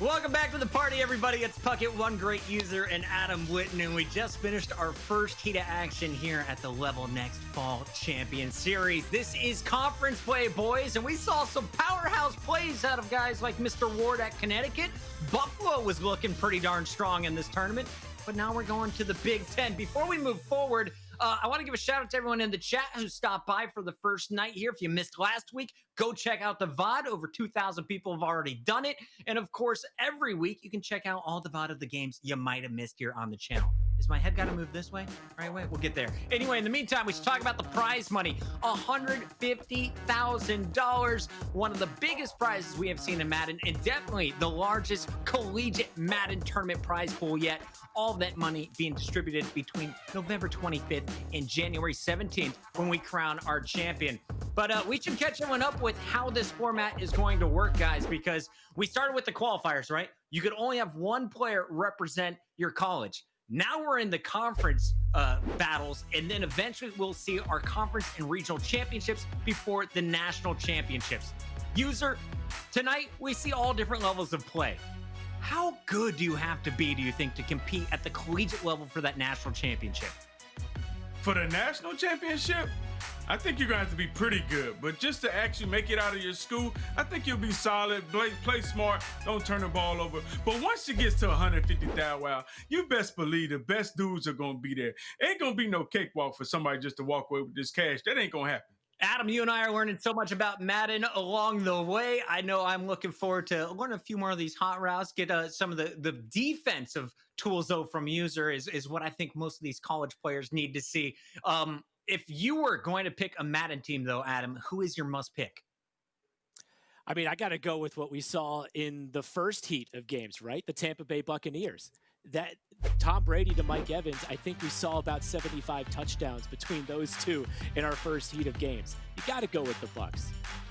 Welcome back to the party, everybody. It's Puckett, one great user, and Adam Witten, and we just finished our first heat of action here at the Level Next Fall Champion Series. This is conference play, boys, and we saw some powerhouse plays out of guys like Mr. Ward at Connecticut. Buffalo was looking pretty darn strong in this tournament, but now we're going to the Big Ten. Before we move forward, I want to give a shout out to everyone in the chat who stopped by for the first night here. If you missed last week, go check out the VOD. Over 2,000 people have already done it. And of course, every week you can check out all the VOD of the games you might have missed here on the channel. Is my head got to move this way? Right way? We'll get there. Anyway, in the meantime, we should talk about the prize money. $150,000. One of the biggest prizes we have seen in Madden, and definitely the largest collegiate Madden tournament prize pool yet. All of that money being distributed between November 25th and January 17th when we crown our champion. But we should catch everyone up with how this format is going to work, guys, because we started with the qualifiers, right? You could only have one player represent your college. Now we're in the conference battles, and then eventually we'll see our conference and regional championships before the national championships. User, tonight we see all different levels of play. How good do you have to be, do you think, to compete at the collegiate level for that national championship? For the national championship, I think you're going to have to be pretty good. But just to actually make it out of your school, I think you'll be solid, play smart, don't turn the ball over. But once it gets to 150,000, wow, you best believe the best dudes are going to be there. Ain't going to be no cakewalk for somebody just to walk away with this cash. That ain't going to happen. Adam, you and I are learning so much about Madden along the way. I know I'm looking forward to learn a few more of these hot routes, get some of the defensive tools, though, from user is what I think most of these college players need to see. If you were going to pick a Madden team, though, Adam, who is your must pick? I mean, I got to go with what we saw in the first heat of games, right? The Tampa Bay Buccaneers. That Tom Brady to Mike Evans, I think we saw about 75 touchdowns between those two in our first heat of games. You got to go with the Bucs.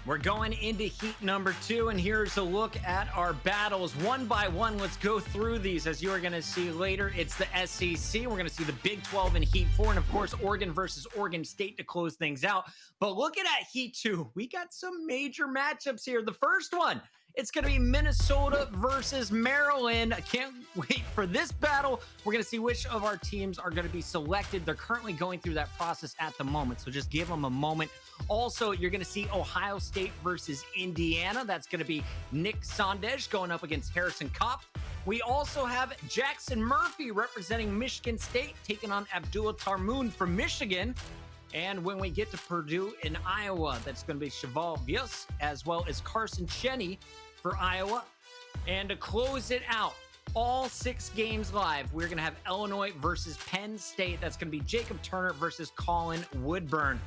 We're going into heat number 2, and here's a look at our battles one by one. Let's go through these. As you're going to see later, it's the SEC. We're going to see the Big 12 in heat 4, and of course, Oregon versus Oregon State to close things out. But looking at heat 2, we got some major matchups here. The first one, it's going to be Minnesota versus Maryland. I can't wait for this battle. We're going to see which of our teams are going to be selected. They're currently going through that process at the moment, so just give them a moment. Also, you're going to see Ohio State versus Indiana. That's going to be Nick Sondej going up against Harrison Kopp. We also have Jackson Murphy representing Michigan State taking on Abdullah Tarmoon from Michigan. And when we get to Purdue in Iowa, that's going to be Cheval Vius as well as Carson Cheney for Iowa. And to close it out, all 6 games live, we're going to have Illinois versus Penn State. That's going to be Jacob Turner versus Colin Woodburn.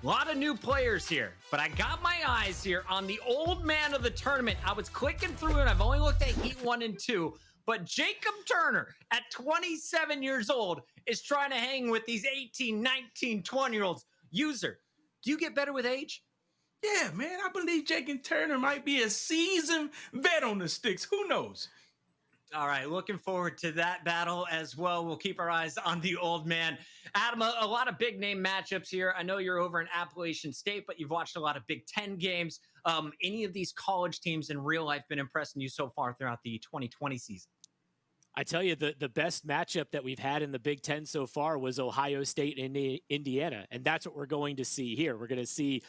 A lot of new players here, but I got my eyes here on the old man of the tournament. I was clicking through and I've only looked at heat 1 and 2, but Jacob Turner at 27 years old is trying to hang with these 18, 19, 20-year-olds. User, do you get better with age? Yeah, man, I believe Jacob Turner might be a seasoned vet on the sticks. Who knows? All right, looking forward to that battle as well. We'll keep our eyes on the old man. Adam, a lot of big-name matchups here. I know you're over in Appalachian State, but you've watched a lot of Big Ten games. Any of these college teams in real life been impressing you so far throughout the 2020 season? I tell you, the best matchup that we've had in the Big Ten so far was Ohio State and Indiana, and that's what we're going to see here. We're going to see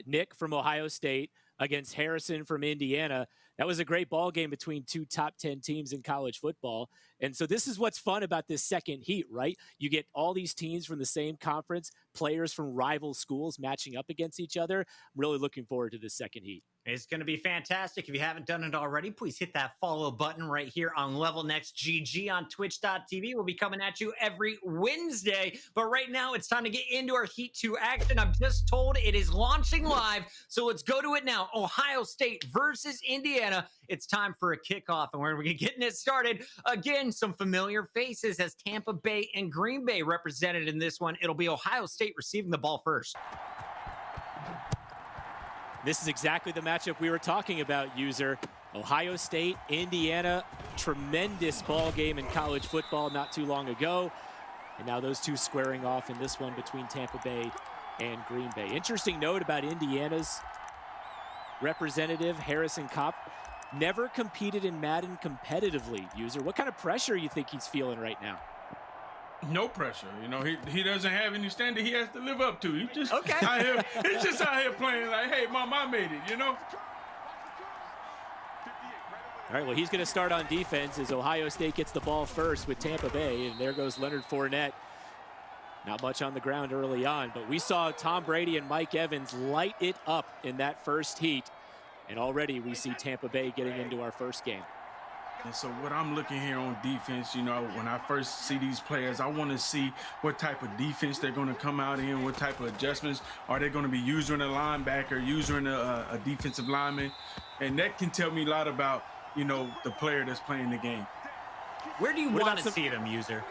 Nick from Ohio State against Harrison from Indiana. That was a great ball game between 2 top 10 teams in college football. And so this is what's fun about this second heat, right? You get all these teams from the same conference, players from rival schools matching up against each other. I'm really looking forward to this second heat. It's going to be fantastic. If you haven't done it already, please hit that follow button right here on Level Next GG on twitch.tv. We'll be coming at you every Wednesday. But right now, it's time to get into our Heat 2 action. I'm just told it is launching live, so let's go to it now. Ohio State versus Indiana. It's time for a kickoff, and we're getting it started. Again, some familiar faces as Tampa Bay and Green Bay represented in this one. It'll be Ohio State receiving the ball first. This is exactly the matchup we were talking about, user. Ohio State, Indiana, tremendous ball game in college football not too long ago. And now those two squaring off in this one between Tampa Bay and Green Bay. Interesting note about Indiana's representative, Harrison Kopp. never competed in Madden competitively. User, what kind of pressure you think he's feeling right now? No pressure. You know, he doesn't have any standard he has to live up to. He's just Okay. out here, he's just out here playing like, hey, mom, I made it, you know? All right, well, he's going to start on defense as Ohio State gets the ball first with Tampa Bay, and there goes Leonard Fournette. Not much on the ground early on, but we saw Tom Brady and Mike Evans light it up in that first heat, and already we see Tampa Bay getting into our first game. And so what I'm looking here on defense, you know, when I first see these players, I want to see what type of defense they're going to come out in, what type of adjustments. Are they going to be using a linebacker, using a defensive lineman? And that can tell me a lot about, you know, the player that's playing the game. Where do you want to see them, User?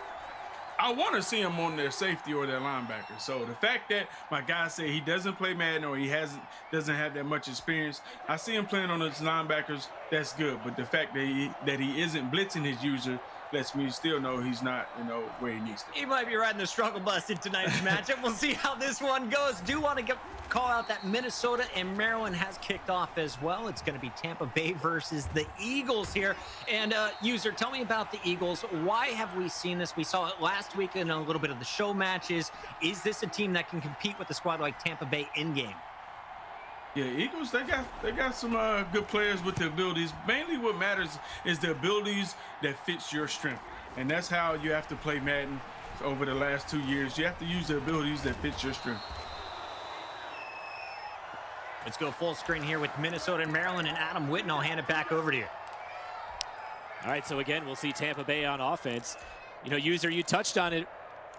I want to see him on their safety or their linebacker. So the fact that my guy said he doesn't play Madden or he doesn't have that much experience, I see him playing on his linebackers. That's good. But the fact that he isn't blitzing his user lets me still know he's not, you know, where he needs to be. He might be riding the struggle bus in tonight's matchup. We'll see how this one goes. Do want to call out that Minnesota and Maryland has kicked off as well. It's going to be Tampa Bay versus the Eagles here. And User, tell me about the Eagles. Why have we seen this? We saw it last week in a little bit of the show matches. Is this a team that can compete with a squad like Tampa Bay in game? Yeah, Eagles, they got some good players with the abilities. Mainly what matters is the abilities that fits your strength. And that's how you have to play Madden over the last 2 years. You have to use the abilities that fit your strength. Let's go full screen here with Minnesota and Maryland, and Adam Witten, I'll hand it back over to you. All right, so again, we'll see Tampa Bay on offense. You know, User, you touched on it,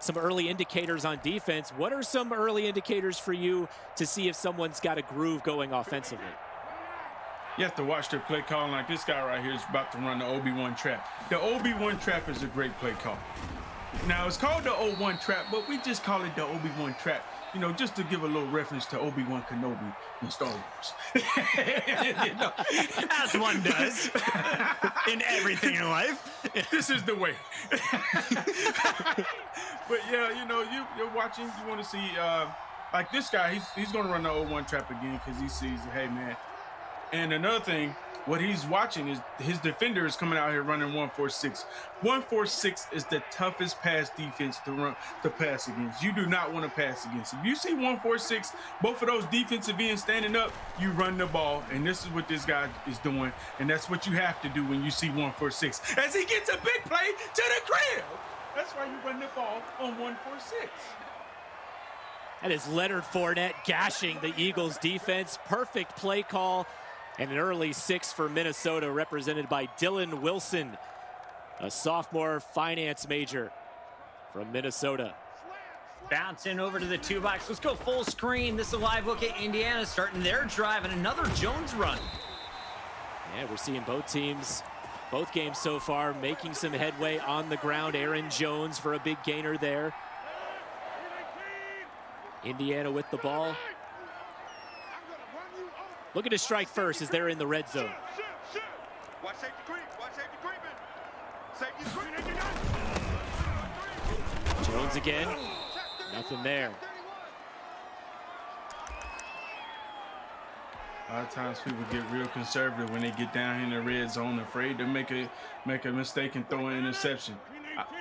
some early indicators on defense. What are some early indicators for you to see if someone's got a groove going offensively? You have to watch their play calling. Like this guy right here is about to run the OB1 trap. The OB1 trap is a great play call. Now, it's called the O1 trap, but we just call it the OB1 trap, you know, just to give a little reference to Obi-Wan Kenobi in Star Wars. You know? As one does in everything in life. This is the way. But yeah, you know, you're watching, you want to see, like this guy, he's going to run the O1 trap again because he sees, hey, man. And another thing, what he's watching is his defender is coming out here running 1-4-6. 1-4-6 is the toughest pass defense to pass against. You do not want to pass against. If you see 1-4-6, both of those defensive ends standing up, you run the ball. And this is what this guy is doing. And that's what you have to do when you see 1-4-6. As he gets a big play to the crib. That's why you run the ball on 1-4-6. That is Leonard Fournette gashing the Eagles defense. Perfect play call. And an early 6 for Minnesota, represented by Dylan Wilson, a sophomore finance major from Minnesota. Bouncing over to the 2-box. Let's go full screen. This is a live look at Indiana starting their drive and another Jones run. Yeah, we're seeing both teams, both games so far, making some headway on the ground. Aaron Jones for a big gainer there. Indiana with the ball. Looking to strike first as they're in the red zone. Jones again. Nothing there. A lot of times people get real conservative when they get down in the red zone, afraid to make a mistake and throw an interception.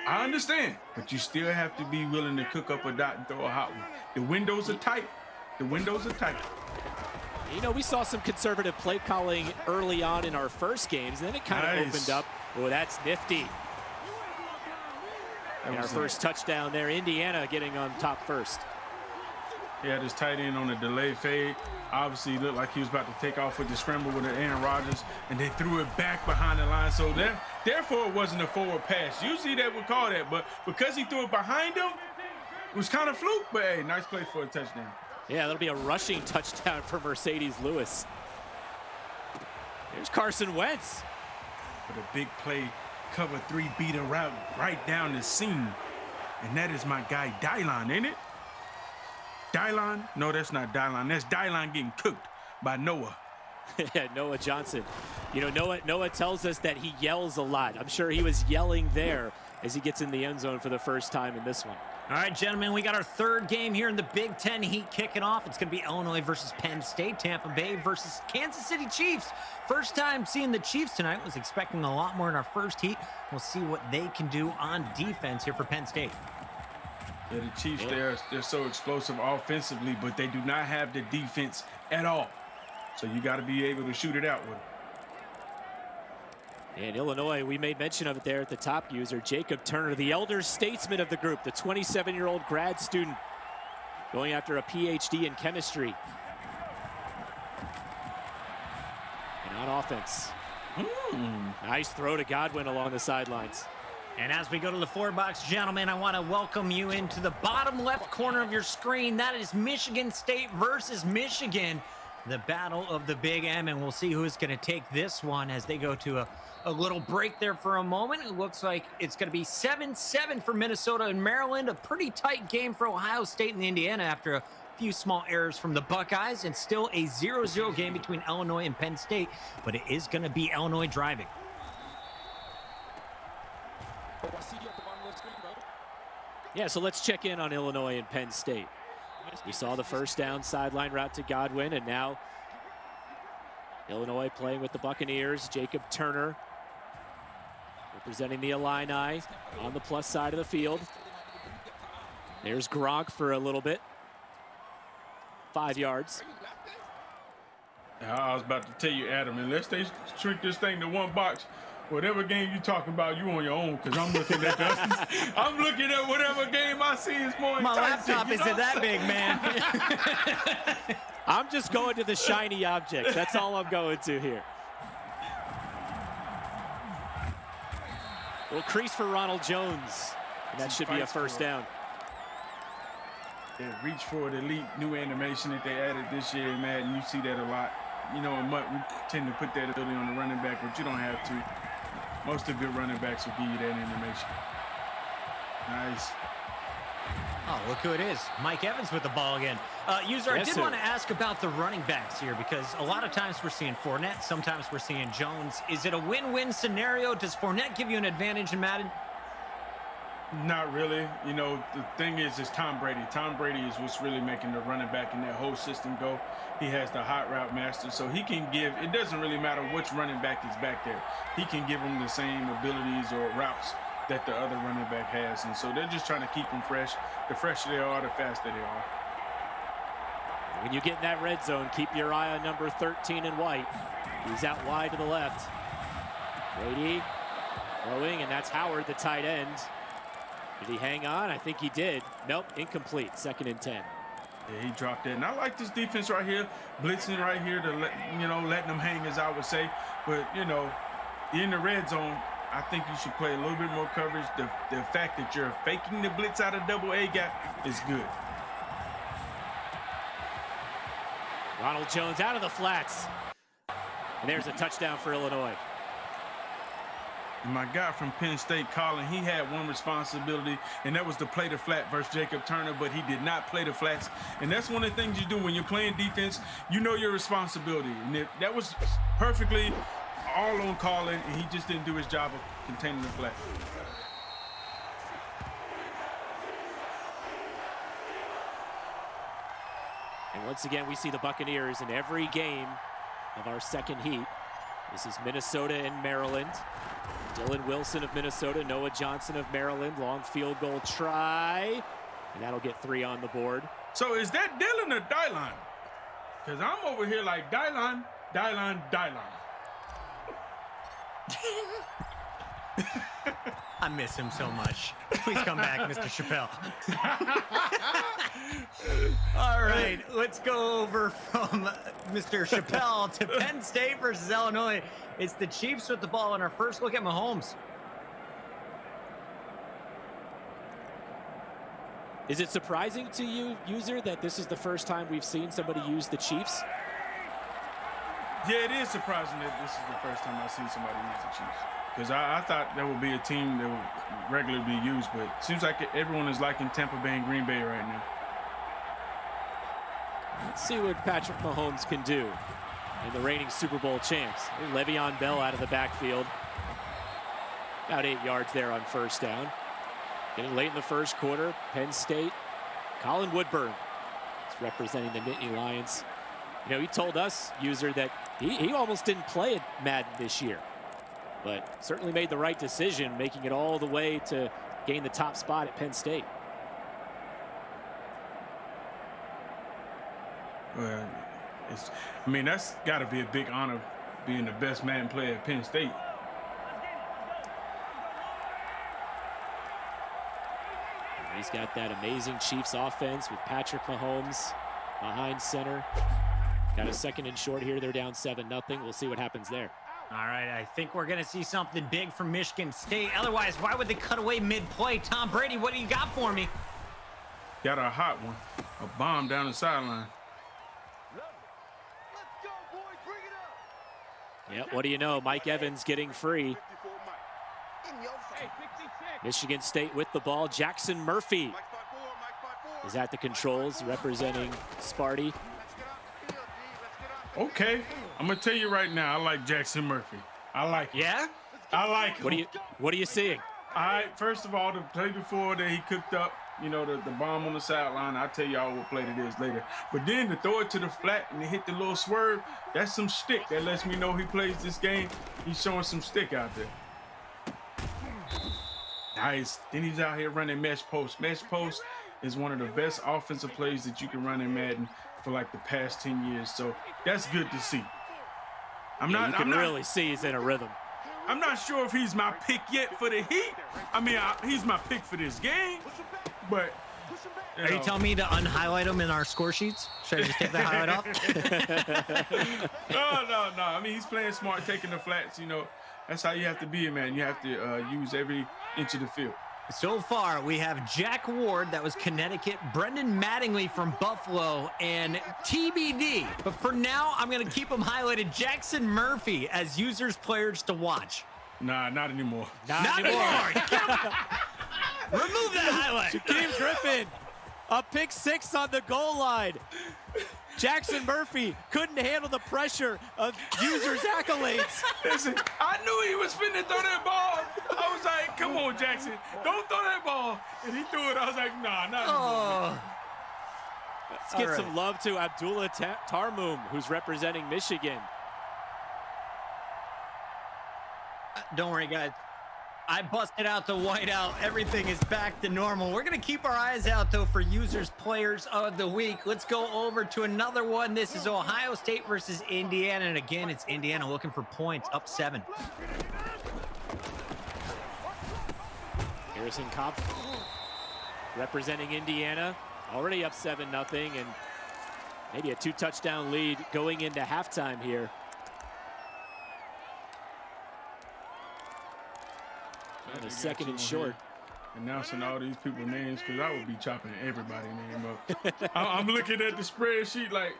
I understand, but you still have to be willing to cook up a dot and throw a hot one. The windows are tight. The windows are tight. You know, we saw some conservative play calling early on in our first games, and then it kind of opened up. Oh, that's nifty. And our first touchdown there, Indiana getting on top first. He had his tight end on a delayed fade. Obviously, he looked like he was about to take off with the scramble with Aaron Rodgers, and they threw it back behind the line. So therefore, it wasn't a forward pass. Usually they would call that, but because he threw it behind him, it was kind of fluke. But hey, nice play for a touchdown. Yeah, that'll be a rushing touchdown for Mercedes Lewis. Here's Carson Wentz. With a big play, cover 3 beat a route right down the seam. And that is my guy, Dylon, ain't it? Dylon? No, that's not Dylon. That's Dylon getting cooked by Noah. Yeah, Noah Johnson. You know, Noah tells us that he yells a lot. I'm sure he was yelling there as he gets in the end zone for the first time in this one. All right, gentlemen, we got our third game here in the Big Ten Heat kicking off. It's going to be Illinois versus Penn State, Tampa Bay versus Kansas City Chiefs. First time seeing the Chiefs tonight. Was expecting a lot more in our first heat. We'll see what they can do on defense here for Penn State. Yeah, the Chiefs, they're so explosive offensively, but they do not have the defense at all. So you got to be able to shoot it out with them. And Illinois, we made mention of it there at the top user, Jacob Turner, the elder statesman of the group, the 27-year-old grad student going after a PhD in chemistry. And on offense, nice throw to Godwin along the sidelines. And as we go to the floor box, gentlemen, I want to welcome you into the bottom left corner of your screen. That is Michigan State versus Michigan, the battle of the Big M, and we'll see who's going to take this one as they go to a little break there for a moment. It looks like it's going to be 7-7 for Minnesota and Maryland. A pretty tight game for Ohio State and Indiana after a few small errors from the Buckeyes, and still a 0-0 game between Illinois and Penn State, but it is going to be Illinois driving. Yeah, so let's check in on Illinois and Penn State. We saw the first down sideline route to Godwin, and now Illinois playing with the Buccaneers. Jacob Turner representing the Illini on the plus side of the field. There's Gronk for a little bit. 5 yards. I was about to tell you, Adam, unless they shrink this thing to one box, whatever game you talking about, you on your own, because I'm looking at that. I'm looking at whatever game I see is more My enticing. laptop isn't that big, man. I'm just going to the shiny objects. That's all I'm going to here. Little crease for Ronald Jones. And that should be a first down. Yeah, reach for the elite new animation that they added this year in Madden. You see that a lot. You know, we tend to put that ability on the running back, but you don't have to. Most of the good running backs will give you that animation. Nice. Oh, look who it is. Mike Evans with the ball again. User, Yes, I did sir. want to ask about the running backs here, because a lot of times we're seeing Fournette, sometimes we're seeing Jones. Is it a win-win scenario? Does Fournette give you an advantage in Madden? Not really. You know, the thing is Tom Brady. Tom Brady is what's really making the running back in that whole system go. He has the hot route master, so he can give, it doesn't really matter which running back is back there. He can give them the same abilities or routes that the other running back has. And so they're just trying to keep them fresh. The fresher they are, the faster they are. When you get in that red zone, keep your eye on number 13 in white. He's out wide to the left. Brady throwing, and that's Howard, the tight end. Did he hang on? I think he did. Nope, incomplete. 2nd and 10. Yeah, he dropped that. And I like this defense right here, blitzing right here to letting them hang, as I would say. But, in the red zone, I think you should play a little bit more coverage. The fact that you're faking the blitz out of double A gap is good. Ronald Jones out of the flats. And there's a touchdown for Illinois. And my guy from Penn State, Colin, he had one responsibility, and that was to play the flat versus Jacob Turner, but he did not play the flats. And that's one of the things you do when you're playing defense. You know your responsibility. And that was perfectly all on Colin, and he just didn't do his job of containing the flat. And once again, we see the Buccaneers in every game of our second heat. This is Minnesota and Maryland. Dylan Wilson of Minnesota, Noah Johnson of Maryland. Long field goal try. And that'll get 3 on the board. So is that Dylan or Dylan? Because I'm over here like Dylan. I miss him so much. Please come back, Mr. Chappelle. All right, let's go over from Mr. Chappelle to Penn State versus Illinois. It's the Chiefs with the ball in our first look at Mahomes. Is it surprising to you, user, that this is the first time we've seen somebody use the Chiefs? Yeah, it is surprising that this is the first time I've seen somebody use the Chiefs. Because I thought there would be a team that would regularly be used, but it seems like everyone is liking Tampa Bay and Green Bay right now. Let's see what Patrick Mahomes can do in the reigning Super Bowl champs. Le'Veon Bell out of the backfield. About 8 yards there on first down. Getting late in the first quarter, Penn State, Colin Woodburn is representing the Nittany Lions. You know, he told us, user, that he almost didn't play at Madden this year, but certainly made the right decision, making it all the way to gain the top spot at Penn State. Well, I mean, that's got to be a big honor, being the best Madden player at Penn State. He's got that amazing Chiefs offense with Patrick Mahomes behind center. Got a second and short here. They're down 7-0. We'll see what happens there. All right, I think we're going to see something big from Michigan State. Otherwise, why would they cut away mid-play? Tom Brady, what do you got for me? Got a hot one. A bomb down the sideline. Yeah, what do you know? Mike Evans getting free. Michigan State with the ball. Jackson Murphy is at the controls, representing Sparty. Okay, I'm gonna tell you right now, I like Jackson Murphy. I like him. Yeah? I like him. What are you seeing? First of all, the play before that he cooked up, you know, the bomb on the sideline, I'll tell y'all what play it is later. But then to throw it to the flat and to hit the little swerve, that's some stick. That lets me know he plays this game. He's showing some stick out there. Nice. Then he's out here running mesh post. Mesh post is one of the best offensive plays that you can run in Madden for like the past 10 years. So that's good to see. You can really see he's in a rhythm. I'm not sure if he's my pick yet for the Heat. I mean, he's my pick for this game. But are you telling me to unhighlight him in our score sheets? Should I just take that highlight off? No. I mean, he's playing smart, taking the flats. You know, that's how you have to be, man. You have to use every inch of the field. So far, we have Jack Ward, that was Connecticut, Brendan Mattingly from Buffalo, and TBD. But for now, I'm going to keep him highlighted. Jackson Murphy as users, players to watch. Nah, not anymore. Not anymore. Remove that highlight. Shaquem Griffin, a pick 6 on the goal line. Jackson Murphy couldn't handle the pressure of users' accolades. Listen, I knew he was finna throw that ball. I was like, come on, Jackson, don't throw that ball. And he threw it. I was like, nah, not anymore. Let's get some love to Abdullah Tarmoum, who's representing Michigan. Don't worry, guys. I busted out the whiteout. Everything is back to normal. We're going to keep our eyes out, though, for users, players of the week. Let's go over to another one. This is Ohio State versus Indiana. And again, it's Indiana looking for points, up 7. Harrison Kopf representing Indiana, already up 7-0, and maybe a 2-touchdown lead going into halftime here. And a second and short. Announcing all these people's names, because I would be chopping everybody's name up. I'm looking at the spreadsheet like,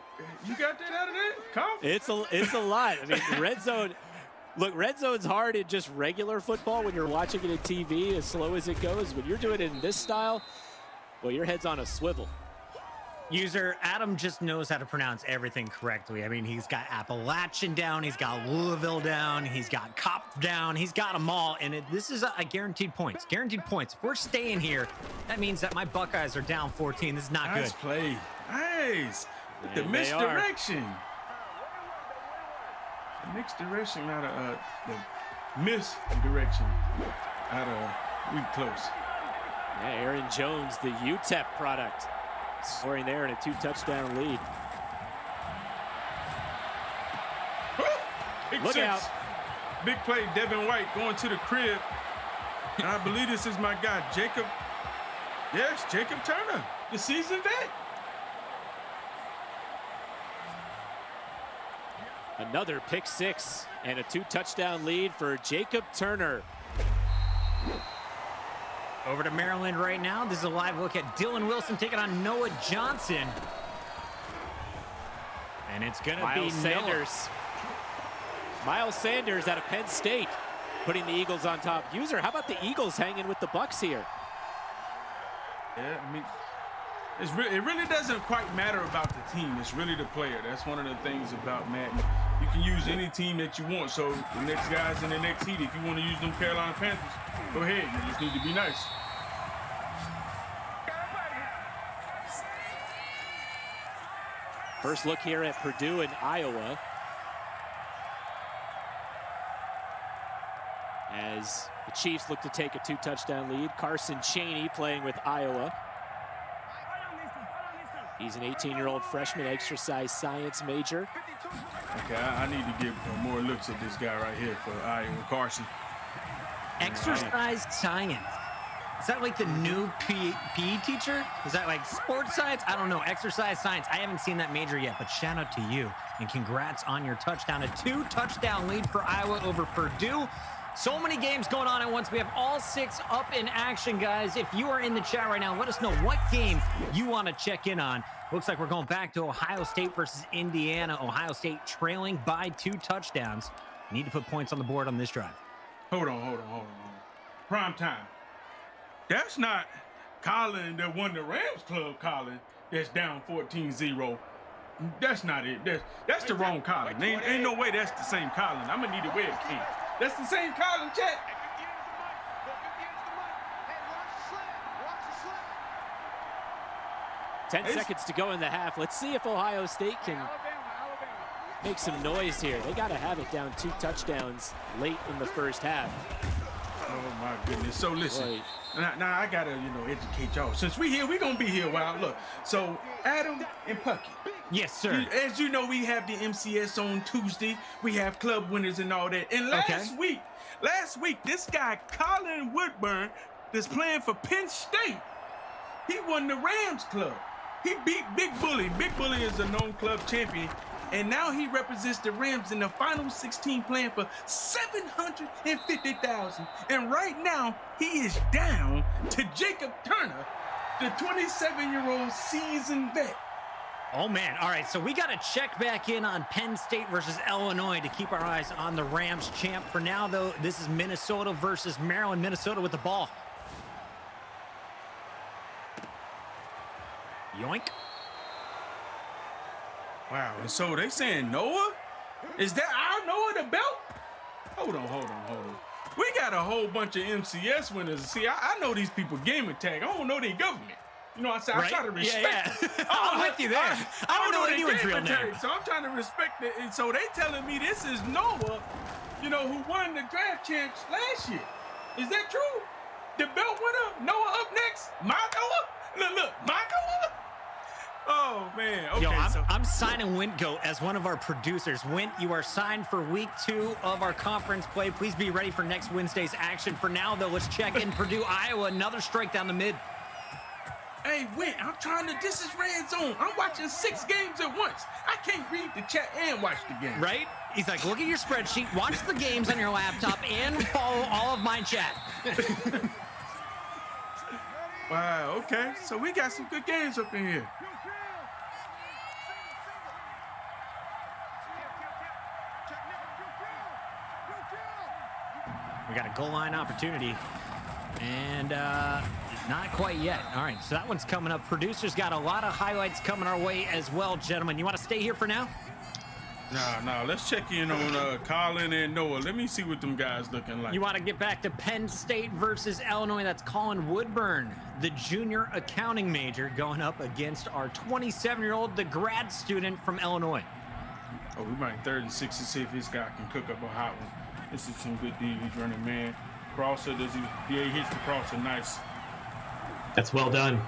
you got that out of that? Kopf? It's a lot. I mean, red zone. Look, red zone's hard in just regular football when you're watching it on TV, as slow as it goes. When you're doing it in this style, well, your head's on a swivel. User, Adam just knows how to pronounce everything correctly. I mean, he's got Appalachian down, he's got Louisville down, he's got Cop down, he's got them all. And this is a guaranteed points. Guaranteed points. If we're staying here, that means that my Buckeyes are down 14. This is not good. Nice play. Nice. The And misdirection. The misdirection out of the misdirection out of weak close. Yeah, Aaron Jones, the UTEP product, scoring there in a 2-touchdown lead. Look out. Big play, Devin White going to the crib. And I believe this is my guy, Jacob. Yes, Jacob Turner, the seasoned vet. Another pick 6 and a 2-touchdown lead for Jacob Turner. Over to Maryland right now. This is a live look at Dylan Wilson taking on Noah Johnson. And it's going to be Miles Sanders. Miles Sanders out of Penn State, putting the Eagles on top. User, how about the Eagles hanging with the Bucks here? Yeah, I mean, it really doesn't quite matter about the team. It's really the player. That's one of the things about Madden. You can use any team that you want. So the next guys in the next heat, if you want to use them Carolina Panthers, go ahead. You just need to be nice. First look here at Purdue and Iowa. As the Chiefs look to take a 2-touchdown lead. Carson Chaney playing with Iowa. He's an 18-year-old freshman exercise science major. Okay, I need to get more looks at this guy right here for Iowa, Carson. Exercise science. Is that like the new PE teacher? Is that like sports science? I don't know. Exercise science. I haven't seen that major yet, but shout out to you and congrats on your touchdown. A 2-touchdown lead for Iowa over Purdue. So many games going on at once. We have all 6 up in action, guys. If you are in the chat right now, let us know what game you want to check in on. Looks like we're going back to Ohio State versus Indiana. Ohio State trailing by 2 touchdowns. Need to put points on the board on this drive. Hold on. Prime time. That's not Colin that won the Rams Club, Colin, that's down 14-0. That's not it. That's the wrong Colin. Ain't no way that's the same Colin. I'm going to need a webcam. That's the same Colin, chat. Ten seconds to go in the half. Let's see if Ohio State can make some noise here. They got to have it down 2 touchdowns late in the first half. Oh my goodness. So listen, Right. now I gotta, educate y'all. Since we here, we gonna be here a while. Look, so Adam and Pucky. Yes, sir. As you know, we have the MCS on Tuesday. We have club winners and all that. And last week, this guy, Colin Woodburn, that's playing for Penn State, he won the Rams Club. He beat Big Bully. Big Bully is a known club champion. And now he represents the Rams in the final 16 playing for $750,000. And right now, he is down to Jacob Turner, the 27-year-old seasoned vet. Oh, man. All right, so we got to check back in on Penn State versus Illinois to keep our eyes on the Rams champ. For now, though, this is Minnesota versus Maryland. Minnesota with the ball. Yoink. Wow, and so they saying Noah? Is that our Noah the belt? Hold on. We got a whole bunch of MCS winners. See, I know these people gamer tag. I don't know their government. You know what I'm saying? Right? I try to respect it. I'm with you there. I don't know anyone's real name. So I'm trying to respect it. And so they telling me this is Noah, who won the draft champs last year. Is that true? The belt winner, Noah up next? My Noah? Look, my Noah? Oh, man. Okay, Yo, I'm signing Wintgo as one of our producers. Wint, you are signed for week 2 of our conference play. Please be ready for next Wednesday's action. For now, though, let's check in Purdue, Iowa. Another strike down the mid. Hey, Wint, this is red zone. I'm watching 6 games at once. I can't read the chat and watch the game. Right? He's like, look at your spreadsheet, watch the games on your laptop, and follow all of my chat. Wow, okay. So we got some good games up in here. We got a goal line opportunity, and not quite yet. All right, so that one's coming up. Producers got a lot of highlights coming our way as well, gentlemen. You want to stay here for now? No. Let's check in on Colin and Noah. Let me see what them guys looking like. You want to get back to Penn State versus Illinois. That's Colin Woodburn, the junior accounting major, going up against our 27-year-old, the grad student from Illinois. Oh, we might 3rd and 6 to see if this guy can cook up a hot one. This is some good D. He's running, man. Crosser, he hits the crosser nice. That's well done.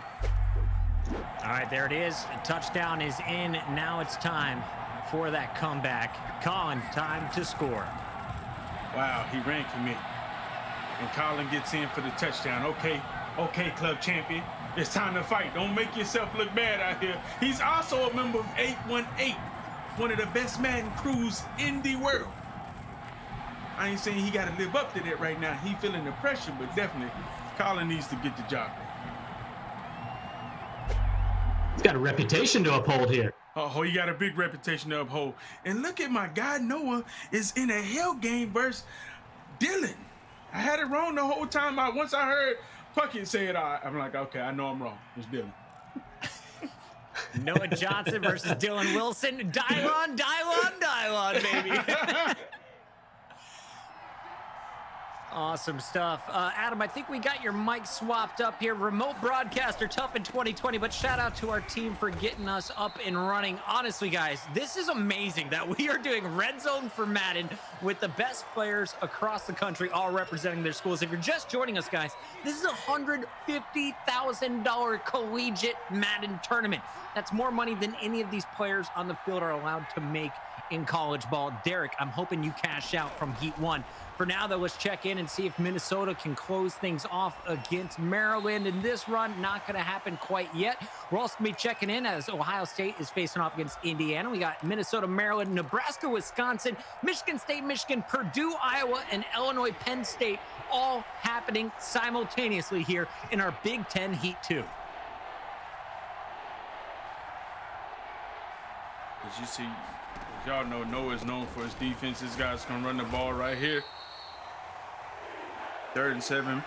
All right, there it is. A touchdown is in. Now it's time for that comeback. Colin, time to score. Wow, he ran commit. And Colin gets in for the touchdown. Okay, club champion. It's time to fight. Don't make yourself look bad out here. He's also a member of 818, one of the best Madden crews in the world. I ain't saying he got to live up to that right now. He feeling the pressure, but definitely Colin needs to get the job done. He's got a reputation to uphold here. Oh, he got a big reputation to uphold. And look at my guy Noah is in a hell game versus Dylan. I had it wrong the whole time. Once I heard Puckett say it, I'm like, okay, I know I'm wrong. It's Dylan. Noah Johnson versus Dylan Wilson. Dial on, baby. Awesome stuff. Adam, I think we got your mic swapped up here. Remote broadcaster, tough in 2020, but shout out to our team for getting us up and running. Honestly, guys, this is amazing that we are doing Red Zone for Madden with the best players across the country, all representing their schools. If you're just joining us, guys, this is a $150,000 collegiate Madden tournament. That's more money than any of these players on the field are allowed to make in college ball. Derek, I'm hoping you cash out from Heat 1. For now, though, let's check in and see if Minnesota can close things off against Maryland in this run. Not going to happen quite yet. We're also going to be checking in as Ohio State is facing off against Indiana. We got Minnesota, Maryland, Nebraska, Wisconsin, Michigan State, Michigan, Purdue, Iowa, and Illinois, Penn State, all happening simultaneously here in our Big Ten Heat 2. As you see, as y'all know, Noah's known for his defense. This guy's going to run the ball right here. 3rd and 7.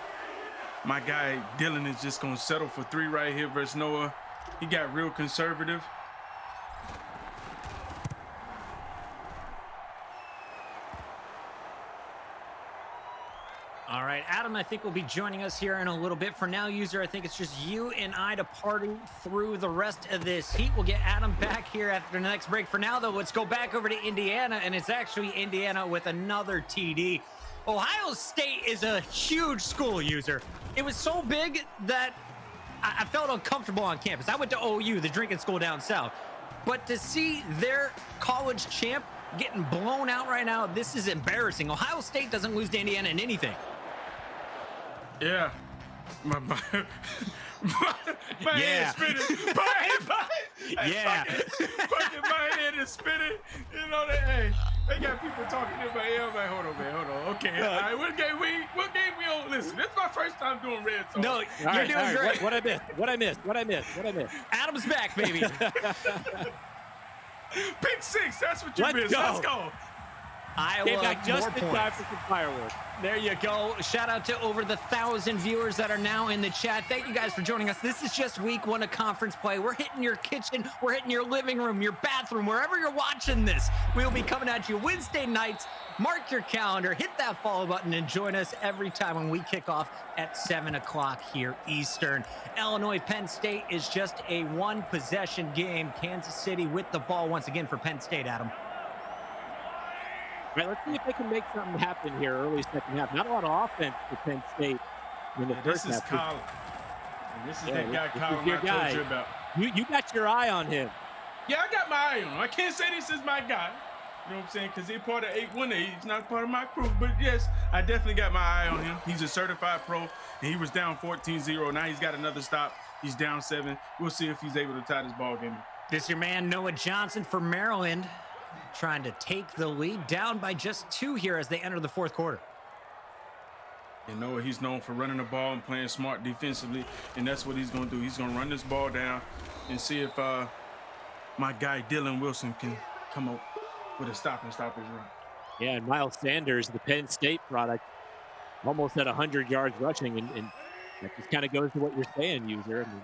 My guy Dylan is just going to settle for 3 right here versus Noah. He got real conservative. All right, Adam, I think will be joining us here in a little bit. For now, user, I think it's just you and I to party through the rest of this heat. We'll get Adam back here after the next break. For now, though, let's go back over to Indiana, and it's actually Indiana with another TD. Ohio State is a huge school, user. It was so big that I felt uncomfortable on campus. I went to OU, the drinking school down south. But to see their college champ getting blown out right now, this is embarrassing. Ohio State doesn't lose to Indiana in anything. Yeah. My Yeah. head is spinning. Yeah. Fucking my head is spinning. You know that, hey, they got people talking in my ear. I'm like, hold on, man, hold on. Okay, all right, what game we on? Listen, this is my first time doing Red Zone. No, you're doing great. What I missed? Adam's back, baby. Pick 6, that's what you Let's missed. go. Let's go. Iowa, Came back just more in points. time for some fireworks. There you go. Shout out to over the 1,000 viewers that are now in the chat. Thank you guys for joining us. This is just week 1 of conference play. We're hitting your kitchen. We're hitting your living room, your bathroom, wherever you're watching this. We'll be coming at you Wednesday nights. Mark your calendar, hit that follow button, and join us every time when we kick off at 7 o'clock here Eastern. Illinois, Penn State is just a 1-possession game. Kansas City with the ball once again for Penn State, Adam. All right, let's see if they can make something happen here early second half. Not a lot of offense for Penn State in the first This is half. Colin. And this is that guy this Colin is your I guy. told you about. You got your eye on him. Yeah, I got my eye on him. I can't say this is my guy. You know what I'm saying? Because he's part of 818. He's not part of my crew. But yes, I definitely got my eye on him. He's a certified pro, and he was down 14-0. Now he's got another stop. He's down 7. We'll see if he's able to tie this ball game. This is your man, Noah Johnson for Maryland, trying to take the lead, down by just 2 here as they enter the 4th quarter. You know, he's known for running the ball and playing smart defensively, and that's what he's going to do. He's going to run this ball down and see if my guy Dylan Wilson can come up with a stop his run. Yeah, and Miles Sanders, the Penn State product, almost at 100 yards rushing, and that just kind of goes to what you're saying, user. I mean,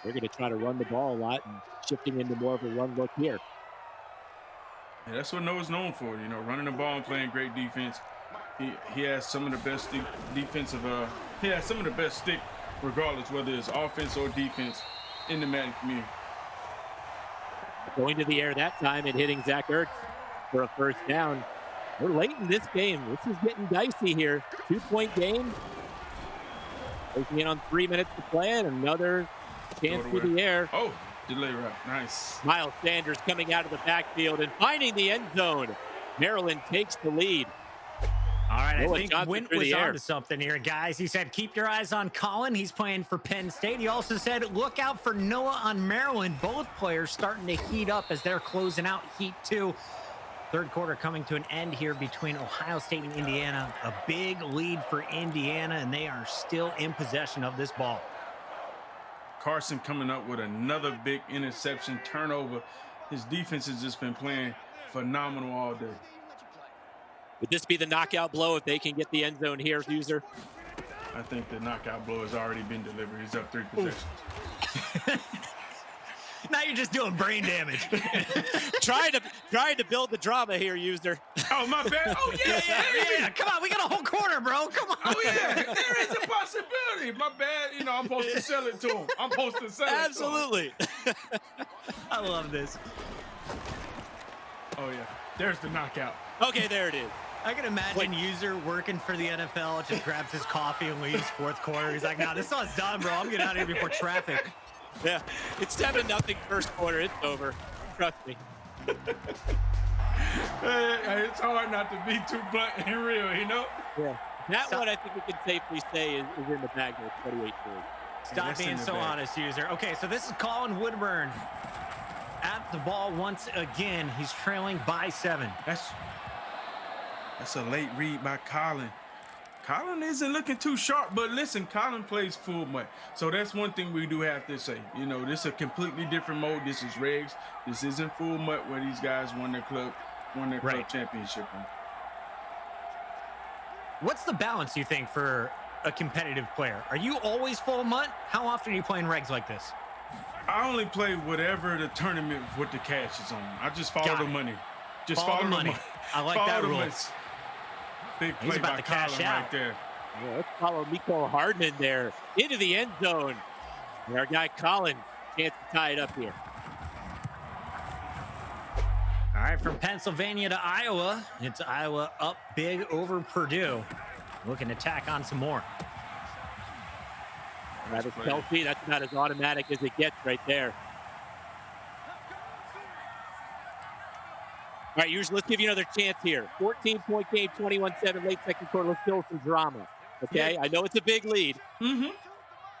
they're going to try to run the ball a lot and shifting into more of a run look here. Yeah, that's what Noah's known for, you know, running the ball and playing great defense. He has some of the best defensive. He has some of the best stick, regardless whether it's offense or defense, in the Madden community. Going to the air that time and hitting Zach Ertz for a first down. We're late in this game. This is getting dicey here. 2-point game. Closing in on 3 minutes to play and another chance through the air. Oh, delay route. Nice. Miles Sanders coming out of the backfield and finding the end zone. Maryland takes the lead. All right, Noah I think Johnson Wint through was the air. onto something here, guys. He said, keep your eyes on Colin. He's playing for Penn State. He also said, look out for Noah on Maryland. Both players starting to heat up as they're closing out Heat 2. 3rd quarter coming to an end here between Ohio State and Indiana. A big lead for Indiana, and they are still in possession of this ball. Carson coming up with another big interception turnover. His defense has just been playing phenomenal all day. Would this be the knockout blow if they can get the end zone here, user? I think the knockout blow has already been delivered. He's up 3 possessions. you're just doing brain damage. trying to build the drama here, user. Oh, my bad. Oh, yeah. Come on, we got a whole quarter, bro. Come on. Oh, yeah. There is a possibility. My bad. You know, I'm supposed to sell it to him. Absolutely. I love this. Oh, yeah. There's the knockout. Okay, there it is. I can imagine user working for the NFL, just grabs his coffee and leaves fourth quarter. He's like, nah, this one's done, bro. I'm getting out of here before traffic. Yeah, it's 7-0 first quarter. It's over. Trust me. It's hard not to be too blunt and real, you know? Yeah. That one I think we can safely say is in the bag there, 28-3. Stop being so honest, user. Okay, so this is Colin Woodburn at the ball once again. He's trailing by 7. That's a late read by Colin. Colin isn't looking too sharp, but listen, Colin plays full mud. So that's one thing we do have to say. You know, this is a completely different mode. This is regs. This isn't full mud where these guys won their club championship. What's the balance, you think, for a competitive player? Are you always full mud? How often are you playing regs like this? I only play whatever the tournament with the cash is on. I just follow the money. Just follow the money. I like that rule. Big play by Colin right there. Yeah, let's follow Miko Harden in there into the end zone. And our guy Colin, chance to tie it up here. All right, from Pennsylvania to Iowa, it's Iowa up big over Purdue. Looking to tack on some more. Travis Kelce, that's not as automatic as it gets right there. All right, usually let's give you another chance here. 14-point game, 21-7, late second quarter. Let's build some drama, okay? Yeah. I know it's a big lead. Mm-hmm.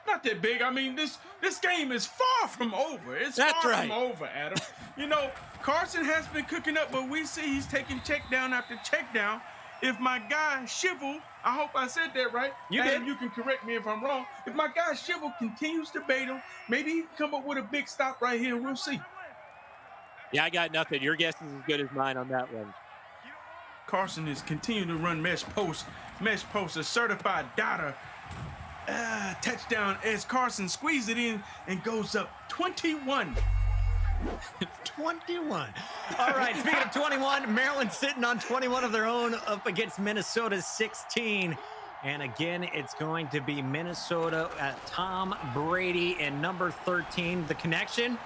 Not that big. I mean, this game is far from over. It's far from over, Adam. You know, Carson has been cooking up, but we see he's taking check down after check down. If my guy Shivel, I hope I said that right. You can correct me if I'm wrong. If my guy Shivel continues to bait him, maybe he can come up with a big stop right here. We'll see. Yeah, I got nothing. Your guess is as good as mine on that one. Carson is continuing to run mesh post, a certified data. Touchdown as Carson squeezes it in and goes up 21. 21. All right, speaking of 21, Maryland sitting on 21 of their own up against Minnesota's 16. And again, it's going to be Minnesota at Tom Brady and number 13. The connection?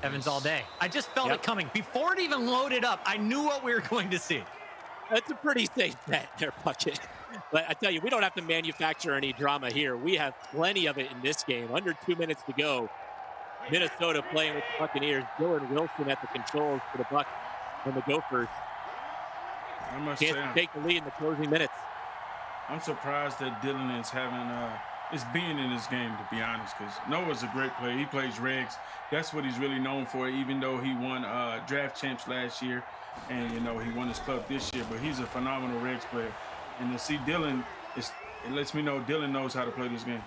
Evans all day. I just felt it coming. Before it even loaded up, I knew what we were going to see. That's a pretty safe bet there, Bucket. But I tell you, we don't have to manufacture any drama here. We have plenty of it in this game. Under 2 minutes to go. Minnesota playing with the Buccaneers. Dylan Wilson at the controls for the Bucs and the Gophers. I must say, take the lead in the closing minutes. I'm surprised that Dylan is being in this game, to be honest, because Noah's a great player. He plays regs. That's what he's really known for, even though he won draft champs last year and, you know, he won his club this year. But he's a phenomenal regs player. And to see Dylan, it lets me know Dylan knows how to play this game.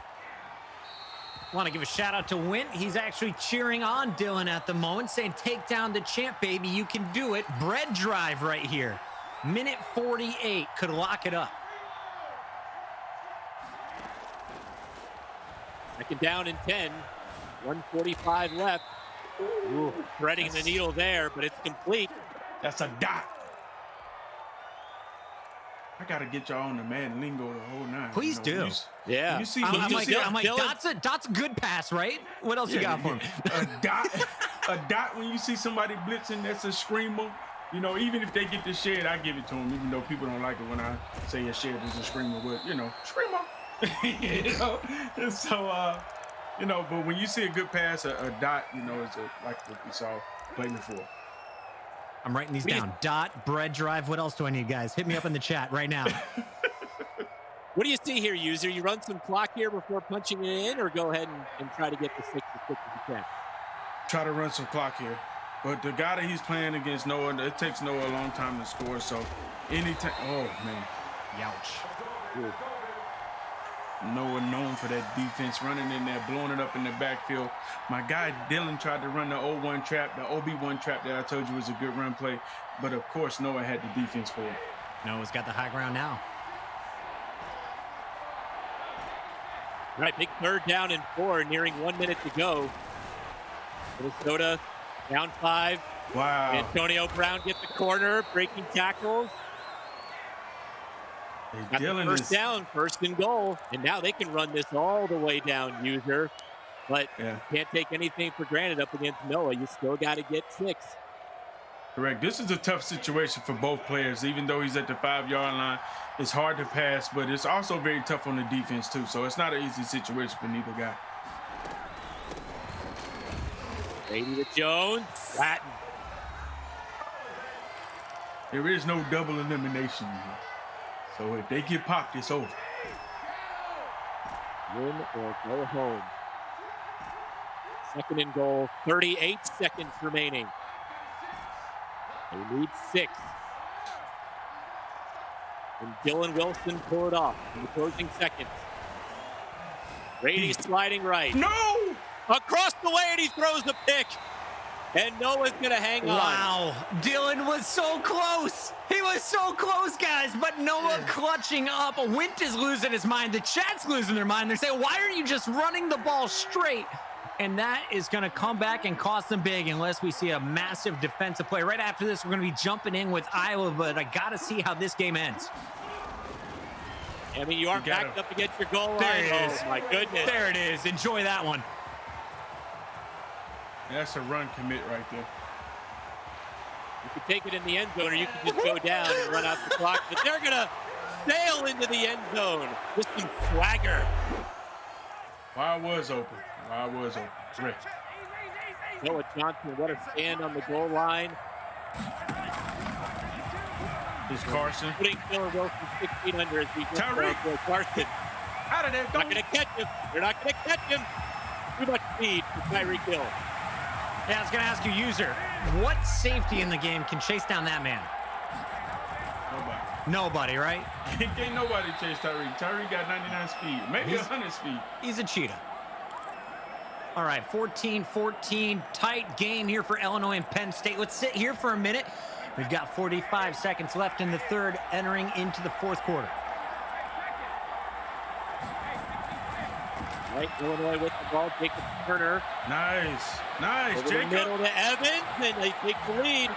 Want to give a shout out to Wint. He's actually cheering on Dylan at the moment, saying, take down the champ, baby. You can do it. Bread drive right here. Minute 48 could lock it up. Second down and 10. 1:45 left. Ooh, threading the needle there, but it's complete. That's a dot. I gotta get y'all on the Madden lingo the whole night. Please do. Yeah. I'm like, dot's a good pass, right? What else you got for me? A dot when you see somebody blitzing, that's a screamer. You know, even if they get the shed, I give it to them, even though people don't like it when I say a shed is a screamer, but, you know, screamer. You know, and so, you know, but when you see a good pass, a dot, you know, is like what we saw play before. I'm writing these down. Dot, bread drive. What else do I need, guys? Hit me up in the chat right now. What do you see here, user? You run some clock here before punching it in, or go ahead and try to get the 6 as quick as you can? Try to run some clock here. But the guy that he's playing against, Noah, it takes Noah a long time to score. So anytime, oh, man. Youch. Ooh. Noah known for that defense, running in there, blowing it up in the backfield. My guy Dylan tried to run the O1 trap, the OB1 trap that I told you was a good run play. But, of course, Noah had the defense for it. Noah's got the high ground now. All right, big third down and 4, nearing 1 minute to go. Minnesota down 5. Wow. Antonio Brown gets the corner, breaking tackles. Got the first down, first and goal. And now they can run this all the way down, user. But can't take anything for granted up against Noah. You still got to get 6. Correct. This is a tough situation for both players. Even though he's at the 5-yard line, it's hard to pass, but it's also very tough on the defense too. So it's not an easy situation for neither guy. Brady to Jones. Latin. There is no double elimination here. So if they get popped, it's over. Win or go home. Second and goal, 38 seconds remaining. They need 6. And Dylan Wilson pull it off in the closing seconds. Brady sliding right. No! Across the way, and he throws the pick. And Noah's going to hang on. Wow. Dylan was so close. He was so close, guys. But Noah clutching up. Wint is losing his mind. The chat's losing their mind. They're saying, why are you just running the ball straight? And that is going to come back and cost them big unless we see a massive defensive play. Right after this, we're going to be jumping in with Iowa, but I got to see how this game ends. I mean, you aren't backed up against your goal line. There it is. Oh, my goodness. There it is. Enjoy that one. That's a run commit right there. You can take it in the end zone, or you can just go down and run out the clock. But they're going to sail into the end zone. Just some swagger. Why was open. Why was open. Rick. Noah Johnson, what a stand on the goal line. Here's Carson. Putting Dylan Wilson 16 under as we Tyreek. Carson. Out of there. Not going to catch him. They're not going to catch him. Too much speed for Tyreek Hill. Yeah, I was going to ask you, user, what safety in the game can chase down that man? Nobody, right? Ain't nobody chase Tyreek. Tyreek got 99 speed, maybe 100 speed. He's a cheetah. All right, 14-14, tight game here for Illinois and Penn State. Let's sit here for a minute. We've got 45 seconds left in the third, entering into the fourth quarter. Right, Illinois with the ball. Jacob Turner. Nice. Nice, Over Jacob. the middle to Evans, and they take the lead.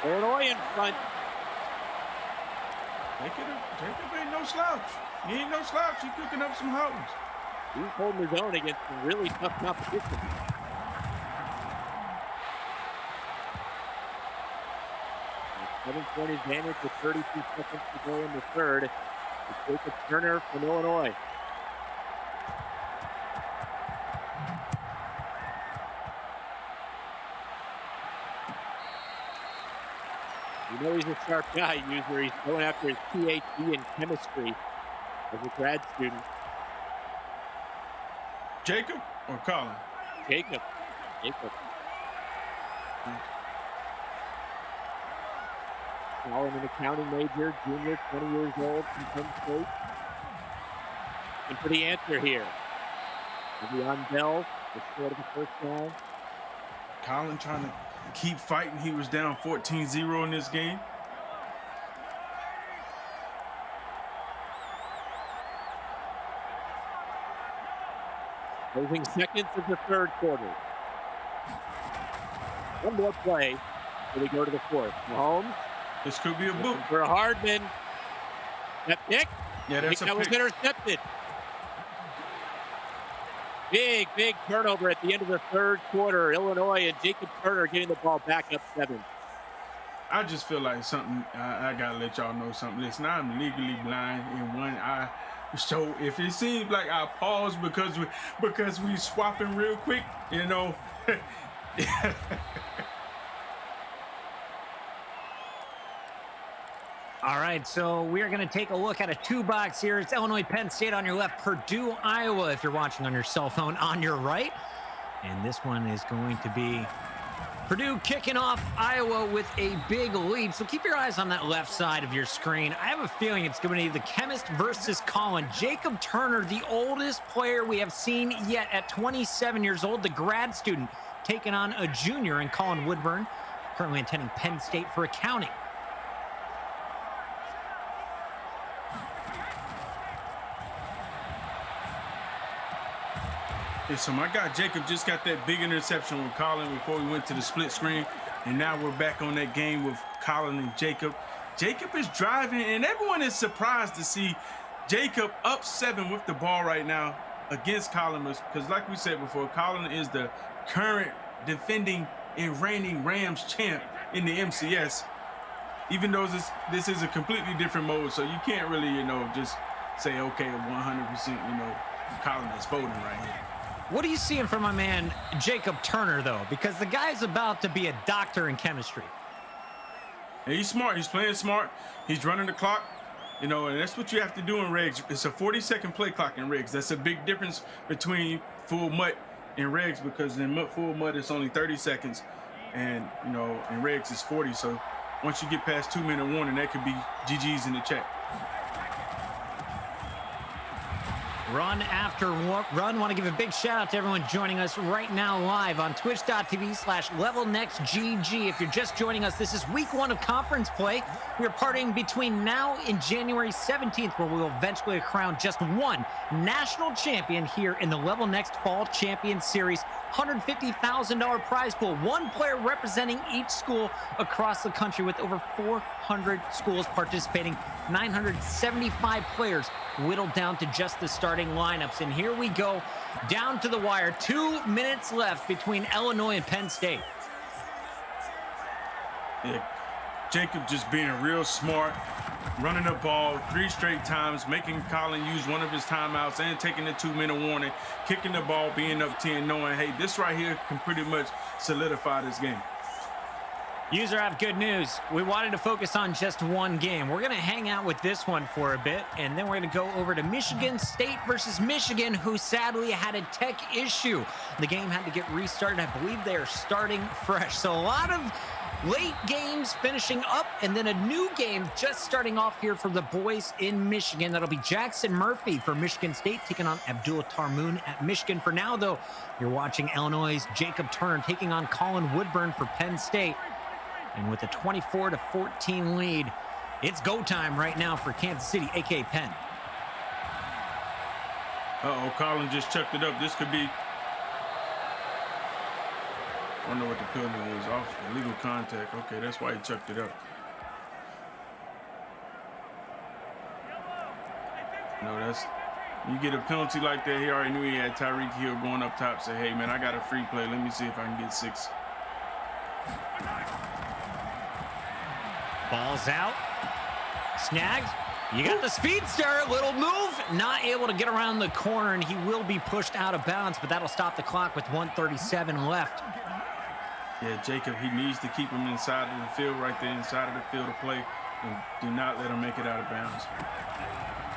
Illinois in front. Jacob ain't no slouch. He ain't no slouch. He's cooking up some hoes. He's holding his own against some really tough competition. A 7-point advantage with 32 seconds to go in the third. It's Jacob Turner from Illinois. You know he's a sharp guy, user. He's going after his PhD in chemistry as a grad student. Jacob or Colin? Jacob. Colin, an accounting major, junior, 20 years old from Penn State. And for the answer here, Le'Veon Bell, the score of the first down. Colin trying to keep fighting. He was down 14-0 in this game. Closing seconds of the third quarter. One more play before we go to the fourth. Mahomes. This could be a book. For Hardman. That pick. Yeah, that's a that was pick. intercepted. Big turnover at the end of the third quarter. Illinois and Jacob Turner getting the ball back up 7. I just feel like something. I gotta let y'all know something. Listen, I'm legally blind in one eye. So if it seems like I pause because we swapping real quick, you know. All right, so we're going to take a look at a 2-box here. It's Illinois, Penn State on your left, Purdue, Iowa, if you're watching on your cell phone, on your right. And this one is going to be Purdue kicking off Iowa with a big lead. So keep your eyes on that left side of your screen. I have a feeling it's going to be the chemist versus Colin. Jacob Turner, the oldest player we have seen yet at 27 years old, the grad student, taking on a junior in Colin Woodburn, currently attending Penn State for accounting. Yeah, so my guy Jacob just got that big interception with Colin before we went to the split screen. And now we're back on that game with Colin and Jacob. Jacob is driving, and everyone is surprised to see Jacob up 7 with the ball right now against Colin. Because like we said before, Colin is the current defending and reigning Rams champ in the MCS. Even though this is a completely different mode, so you can't really, just say, okay, 100%, Colin is folding right here. What are you seeing from my man Jacob Turner, though? Because the guy's about to be a doctor in chemistry. And he's smart. He's playing smart. He's running the clock. And that's what you have to do in regs. It's a 40-second play clock in regs. That's a big difference between full MUT and regs, because in full MUT it's only 30 seconds. And, in regs it's 40. So once you get past 2-minute warning, that could be GG's in the chat. Run after run. Want to give a big shout out to everyone joining us right now live on twitch.tv/levelnextgg. If you're just joining us, this is week 1 of conference play. We're partying between now and January 17th, where we will eventually crown just one national champion here in the Level Next Fall Champion Series. $150,000 prize pool. One player representing each school across the country, with over 400 schools participating. 975 players whittled down to just the starting lineups. And here we go, down to the wire. 2 minutes left between Illinois and Penn State. Yeah, Jacob just being real smart, running the ball 3 straight times, making Colin use one of his timeouts and taking the 2-minute warning, kicking the ball, being up 10, knowing, hey, this right here can pretty much solidify this game. User, I have good news. We wanted to focus on just one game. We're going to hang out with this one for a bit, and then we're going to go over to Michigan State versus Michigan, who sadly had a tech issue. The game had to get restarted. I believe they are starting fresh. So a lot of late games finishing up, and then a new game just starting off here for the boys in Michigan. That'll be Jackson Murphy for Michigan State taking on Abdul Tarmoon at Michigan. For now, though, you're watching Illinois' Jacob Turner taking on Colin Woodburn for Penn State. And with a 24-14 lead, it's go time right now for Kansas City, a.k.a. Penn. Uh-oh, Colin just chucked it up. This could be... I don't know what the penalty is. Off illegal contact. Okay, that's why he chucked it up. No, that's... You get a penalty like that, he already knew he had Tyreek Hill going up top. Say, hey, man, I got a free play. Let me see if I can get 6. Ball's out. Snagged. You got the speedster. Little move. Not able to get around the corner, and he will be pushed out of bounds, but that'll stop the clock with 1:37 left. Yeah, Jacob, he needs to keep him inside of the field, right there inside of the field of play, and do not let him make it out of bounds.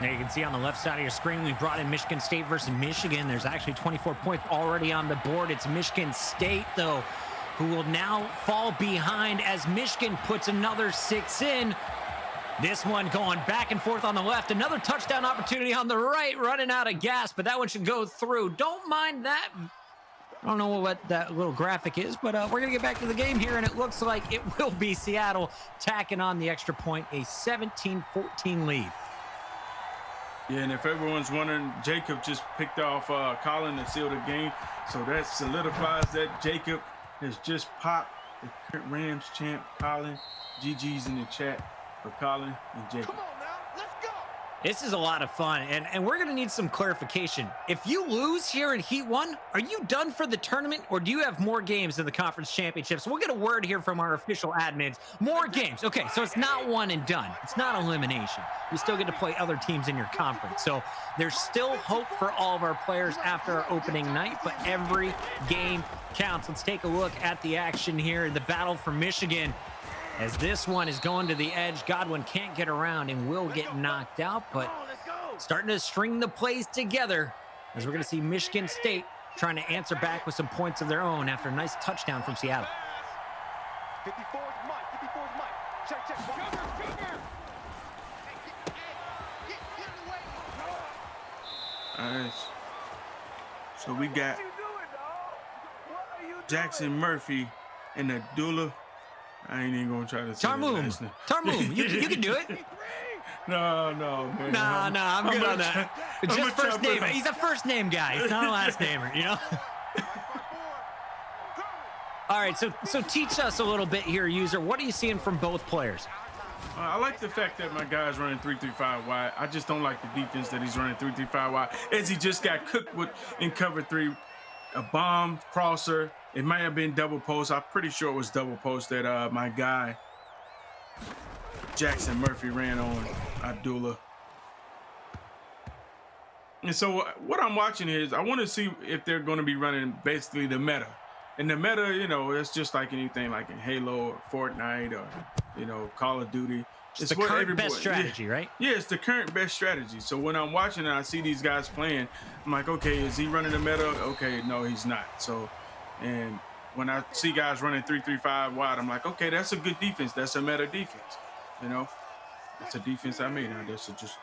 Now you can see on the left side of your screen, we brought in Michigan State versus Michigan. There's actually 24 points already on the board. It's Michigan State, though, who will now fall behind as Michigan puts another 6 in. This one going back and forth on the left. Another touchdown opportunity on the right, running out of gas, but that one should go through. Don't mind that. I don't know what that little graphic is, but we're going to get back to the game here, and it looks like it will be Seattle tacking on the extra point, a 17-14 lead. Yeah, and if everyone's wondering, Jacob just picked off Colin to seal the game, so that solidifies that Jacob has just popped the current Rams champ, Colin. GG's in the chat for Colin and Jacob. This is a lot of fun, and we're going to need some clarification. If you lose here in Heat 1, are you done for the tournament, or do you have more games in the conference championships? We'll get a word here from our official admins. More games. Okay, so it's not one and done. It's not elimination. You still get to play other teams in your conference. So there's still hope for all of our players after our opening night, but every game counts. Let's take a look at the action here in the battle for Michigan. As this one is going to the edge, Godwin can't get around and will get knocked out, but starting to string the plays together as we're going to see Michigan State trying to answer back with some points of their own after a nice touchdown from Seattle. 54 is Mike. 54 is Mike. Check. All right. So we got Jackson Murphy and Abdullah. I ain't even gonna try to say Tarmoon, you can do it. No, man. Nah, I'm good on that. It's just first name. He's a first name guy. He's not a last namer, you know? All right, so teach us a little bit here, user. What are you seeing from both players? I like the fact that my guy's running 3-3-5 wide. I just don't like the defense that he's running 3-3-5 wide, as he just got cooked with in cover 3. A bomb crosser. It might have been double post. I'm pretty sure it was double post that my guy Jackson Murphy ran on Abdullah. And so what I'm watching is I want to see if they're going to be running basically the meta. And the meta, you know, it's just like anything like in Halo or Fortnite or, you know, Call of Duty. It's the current best strategy, right? Yeah, it's the current best strategy. So when I'm watching and I see these guys playing, I'm like, okay, is he running the meta? Okay, no, he's not. So, and when I see guys running 3-3-5 wide, I'm like, okay, that's a good defense. That's a meta defense. You know, it's a defense I made. Now that's just.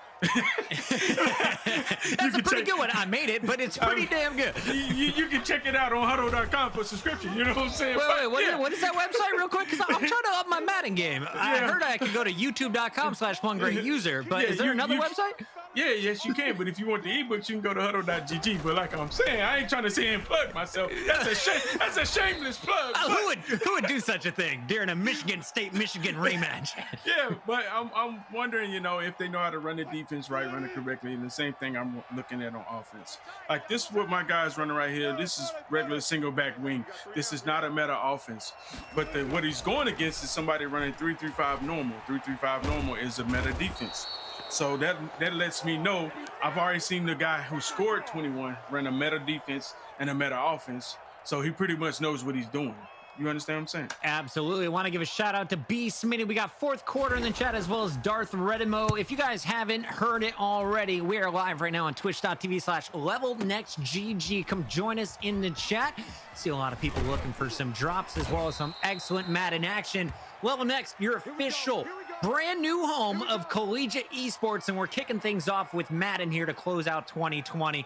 That's a pretty good one. I made it, but it's pretty damn good. You can check it out on huddle.com for subscription. You know what I'm saying? Wait, what is that website real quick? Because I'm trying to up my Madden game. I heard I could go to youtube.com/onegreatuser, but is there another website? Yeah, yes, you can. But if you want the ebooks, you can go to huddle.gg. But like I'm saying, I ain't trying to say and plug myself. That's a shame. That's a shameless plug. Who would do such a thing during a Michigan rematch? Yeah, but I'm wondering, you know, if they know how to run the defense right, run it correctly, and the same thing I'm looking at on offense. Like this is what my guy's running right here. This is regular single back wing. This is not a meta offense. But what he's going against is somebody running 3-3-5 normal. 3-3-5 normal is a meta defense. So that lets me know I've already seen the guy who scored 21 run a meta defense and a meta offense. So he pretty much knows what he's doing. You understand what I'm saying? Absolutely. I want to give a shout out to B. Smitty. We got fourth quarter in the chat, as well as Darth Redimo. If you guys haven't heard it already, we are live right now on twitch.tv/levelnextgg. Come join us in the chat. See a lot of people looking for some drops, as well as some excellent Madden action. Level Next, your official brand new home of collegiate esports, and we're kicking things off with Madden here to close out 2020.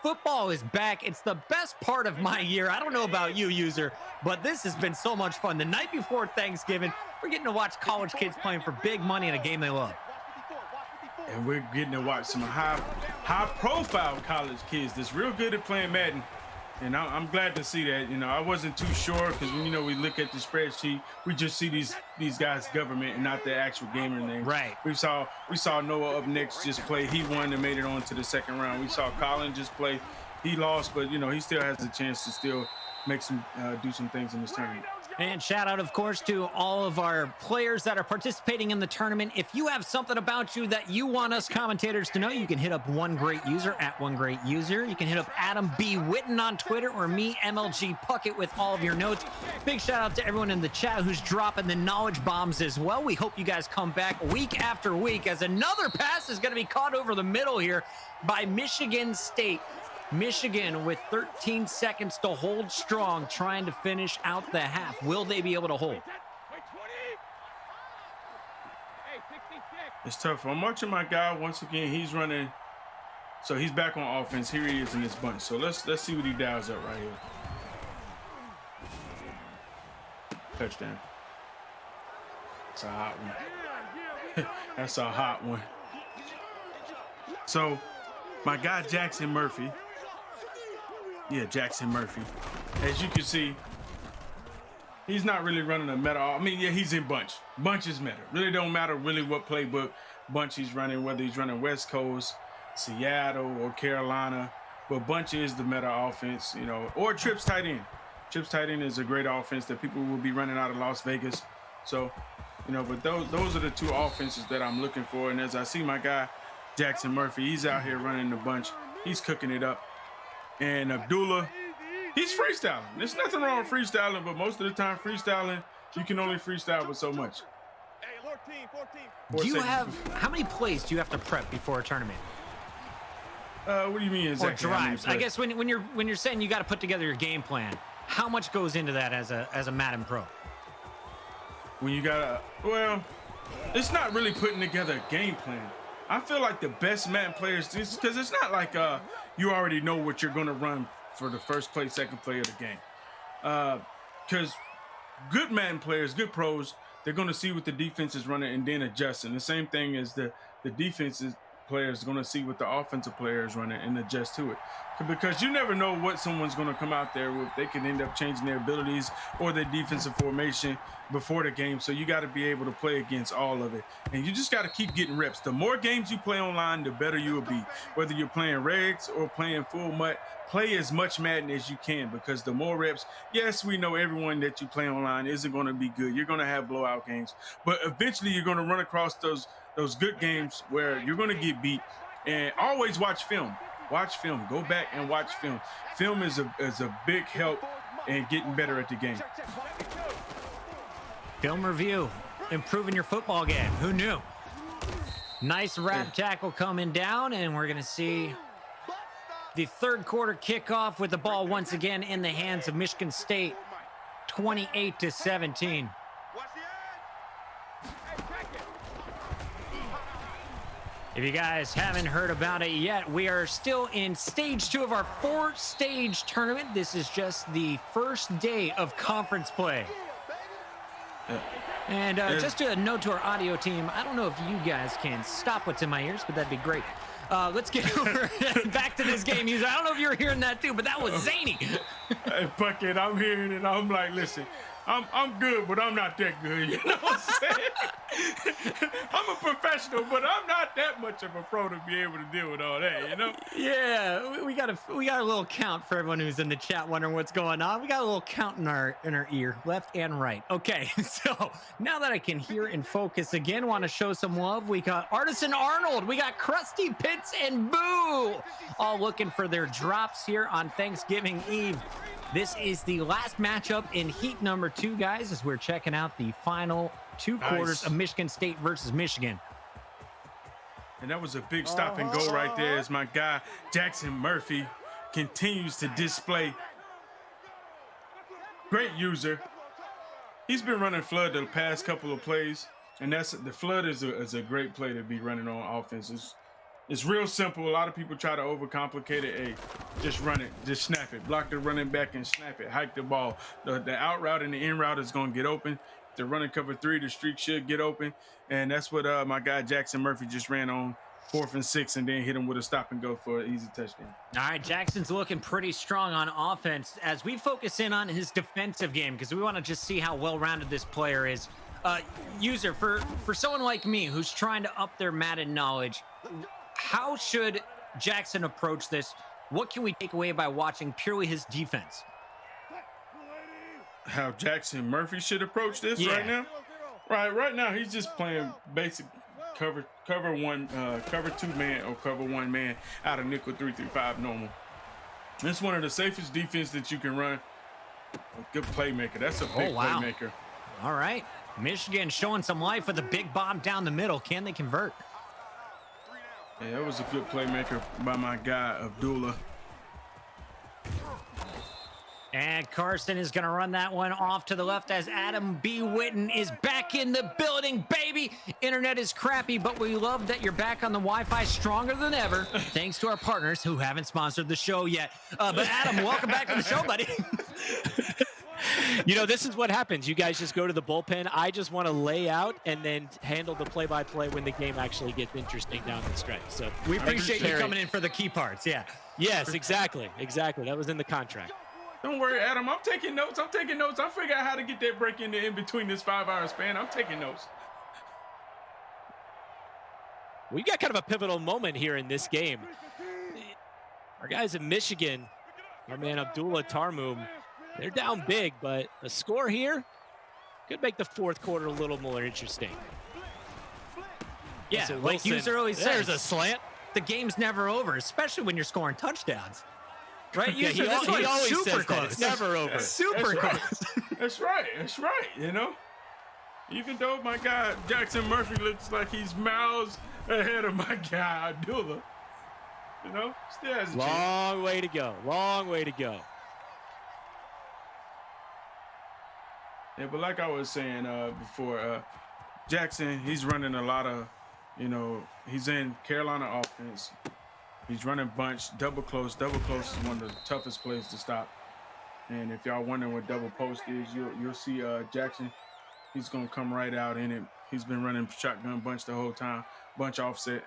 Football is back. It's the best part of my year. I don't know about you, user, but this has been so much fun. The night before Thanksgiving, we're getting to watch college kids playing for big money in a game they love. And we're getting to watch some high-profile college kids that's real good at playing Madden. And I'm glad to see that. You know, I wasn't too sure because, you know, we look at the spreadsheet, we just see these guys' government and not the actual gamer name. Right. We saw Noah up next just play. He won and made it on to the second round. We saw Colin just play. He lost, but, you know, he still has a chance to still make some do some things in this tournament. And shout out, of course, to all of our players that are participating in the tournament. If you have something about you that you want us commentators to know, you can hit up One Great User at One Great User. You can hit up Adam B. Witten on Twitter, or me, MLG Puckett, with all of your notes. Big shout out to everyone in the chat who's dropping the knowledge bombs as well. We hope you guys come back week after week, as another pass is going to be caught over the middle here by Michigan State. Michigan with 13 seconds to hold strong, trying to finish out the half. Will they be able to hold? It's tough. I'm watching my guy once again. He's running, so he's back on offense. Here he is in this bunch. So let's see what he dials up right here. Touchdown. That's a hot one. That's a hot one. So my guy Jackson Murphy. Yeah, Jackson Murphy. As you can see, he's not really running a meta. I mean, yeah, he's in bunch. Bunch is meta. Really don't matter really what playbook bunch he's running, whether he's running West Coast, Seattle, or Carolina. But bunch is the meta offense, you know, or Trips tight end. Trips tight end is a great offense that people will be running out of Las Vegas. So, you know, but those are the two offenses that I'm looking for. And as I see my guy, Jackson Murphy, he's out here running the bunch. He's cooking it up. And Abdullah, he's freestyling. There's nothing wrong with freestyling, but most of the time freestyling, you can only freestyle with so much. Do you have, how many plays do you have to prep before a tournament? What do you mean exactly? Or drives? I guess when you're saying you got to put together your game plan, how much goes into that as a Madden pro? When you got well, it's not really putting together a game plan. I feel like the best Madden players, because it's not like you already know what you're going to run for the first play, second play of the game. Because good Madden players, good pros, they're going to see what the defense is running and then adjust. And the same thing as the the defensive players are going to see what the offensive players running and adjust to it, because you never know what someone's going to come out there with. They can end up changing their abilities or their defensive formation before the game. So you got to be able to play against all of it, and you just got to keep getting reps. The more games you play online, the better you will be. Whether you're playing regs or playing full MUT, play as much Madden as you can, because the more reps, yes, we know everyone that you play online isn't going to be good. You're going to have blowout games, but eventually you're going to run across those good games where you're going to get beat. And always watch film. Watch film. Go back and watch film. Film is a big help in getting better at the game. Film review, improving your football game. Who knew? Nice wrap tackle coming down, and we're going to see the third quarter kickoff with the ball once again in the hands of Michigan State, 28-17. If you guys haven't heard about it yet, we are still in stage 2 of our 4-stage tournament. This is just the first day of conference play. And just a note to our audio team, I don't know if you guys can stop what's in my ears, but that'd be great. Let's get over back to this game. I don't know if you were hearing that too, but that was zany. Hey, fuck it, I'm hearing it. I'm like, listen, I'm good, but I'm not that good. You know what I'm saying? I'm a professional, but I'm not that much of a pro to be able to deal with all that, you know? Yeah, we got a little count for everyone who's in the chat wondering what's going on. We got a little count in our ear, left and right. Okay, so now that I can hear and focus again, want to show some love. We got Artisan Arnold, we got Krusty Pitts and Boo, all looking for their drops here on Thanksgiving Eve. This is the last matchup in heat number 2, guys, as we're checking out the final 2 quarters of Michigan State versus Michigan. And that was a big stop and go right there, as my guy Jackson Murphy continues to display. Great user. He's been running flood the past couple of plays, and the flood is a great play to be running on offense. It's real simple. A lot of people try to overcomplicate it. Hey, just run it. Just snap it. Block the running back and snap it. Hike the ball. The out route and the in route is going to get open. The running cover 3, the streak should get open. And that's what my guy Jackson Murphy just ran on 4th and 6 and then hit him with a stop and go for an easy touchdown. All right, Jackson's looking pretty strong on offense as we focus in on his defensive game, because we want to just see how well-rounded this player is. User, for someone like me who's trying to up their Madden knowledge, how should Jackson approach this? What can we take away by watching purely his defense? How Jackson Murphy should approach this right now? Right now he's just playing basic cover 2 man or cover 1 man out of nickel 3-5 normal. It's one of the safest defense that you can run. A good playmaker. That's a big playmaker. All right, Michigan showing some life with a big bomb down the middle. Can they convert? Yeah, that was a good playmaker by my guy, Abdullah. And Carson is going to run that one off to the left as Adam B. Witten is back in the building, baby. Internet is crappy, but we love that you're back on the Wi-Fi stronger than ever, thanks to our partners who haven't sponsored the show yet. But Adam, welcome back to the show, buddy. You know, this is what happens. You guys just go to the bullpen. I just want to lay out and then handle the play-by-play when the game actually gets interesting down the stretch. So we appreciate you coming in for the key parts. Yeah. Yes, exactly. That was in the contract. Don't worry, Adam. I'm taking notes. I figured out how to get that break in between this 5-hour span. I'm taking notes. We got kind of a pivotal moment here in this game. Our guys in Michigan, our man Abdullah Tarmoum, they're down big, but the score here could make the 4th quarter a little more interesting. Yeah, so like user always says, there's a slant. The game's never over, especially when you're scoring touchdowns. Right? Yeah, he always super says close. that. It's never over. Super close. That's right. You know, even though my guy Jackson Murphy looks like he's miles ahead of my guy Abdullah, you know, still has a long way to go. Long way to go. Yeah, but like I was saying before, Jackson, he's running a lot of, you know, he's in Carolina offense. He's running bunch, double close. Double close is one of the toughest plays to stop. And if y'all wondering what double post is, you'll see Jackson. He's gonna come right out in it, He's been running shotgun bunch the whole time, bunch offset.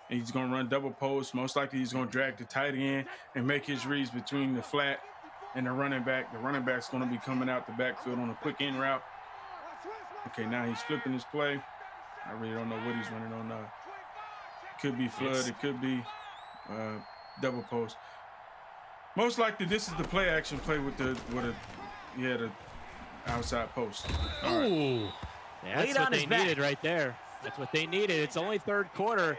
And he's going to run double post. Most likely he's going to drag the tight end and make his reads between the flat and the running back. The running back's going to be coming out the backfield on a quick in route. Okay, now he's flipping his play. I really don't know what he's running on. Could be flood. It could be double post. Most likely this is the play action play with the outside post. Ooh, that's what they needed right there. That's what they needed. It's only third quarter,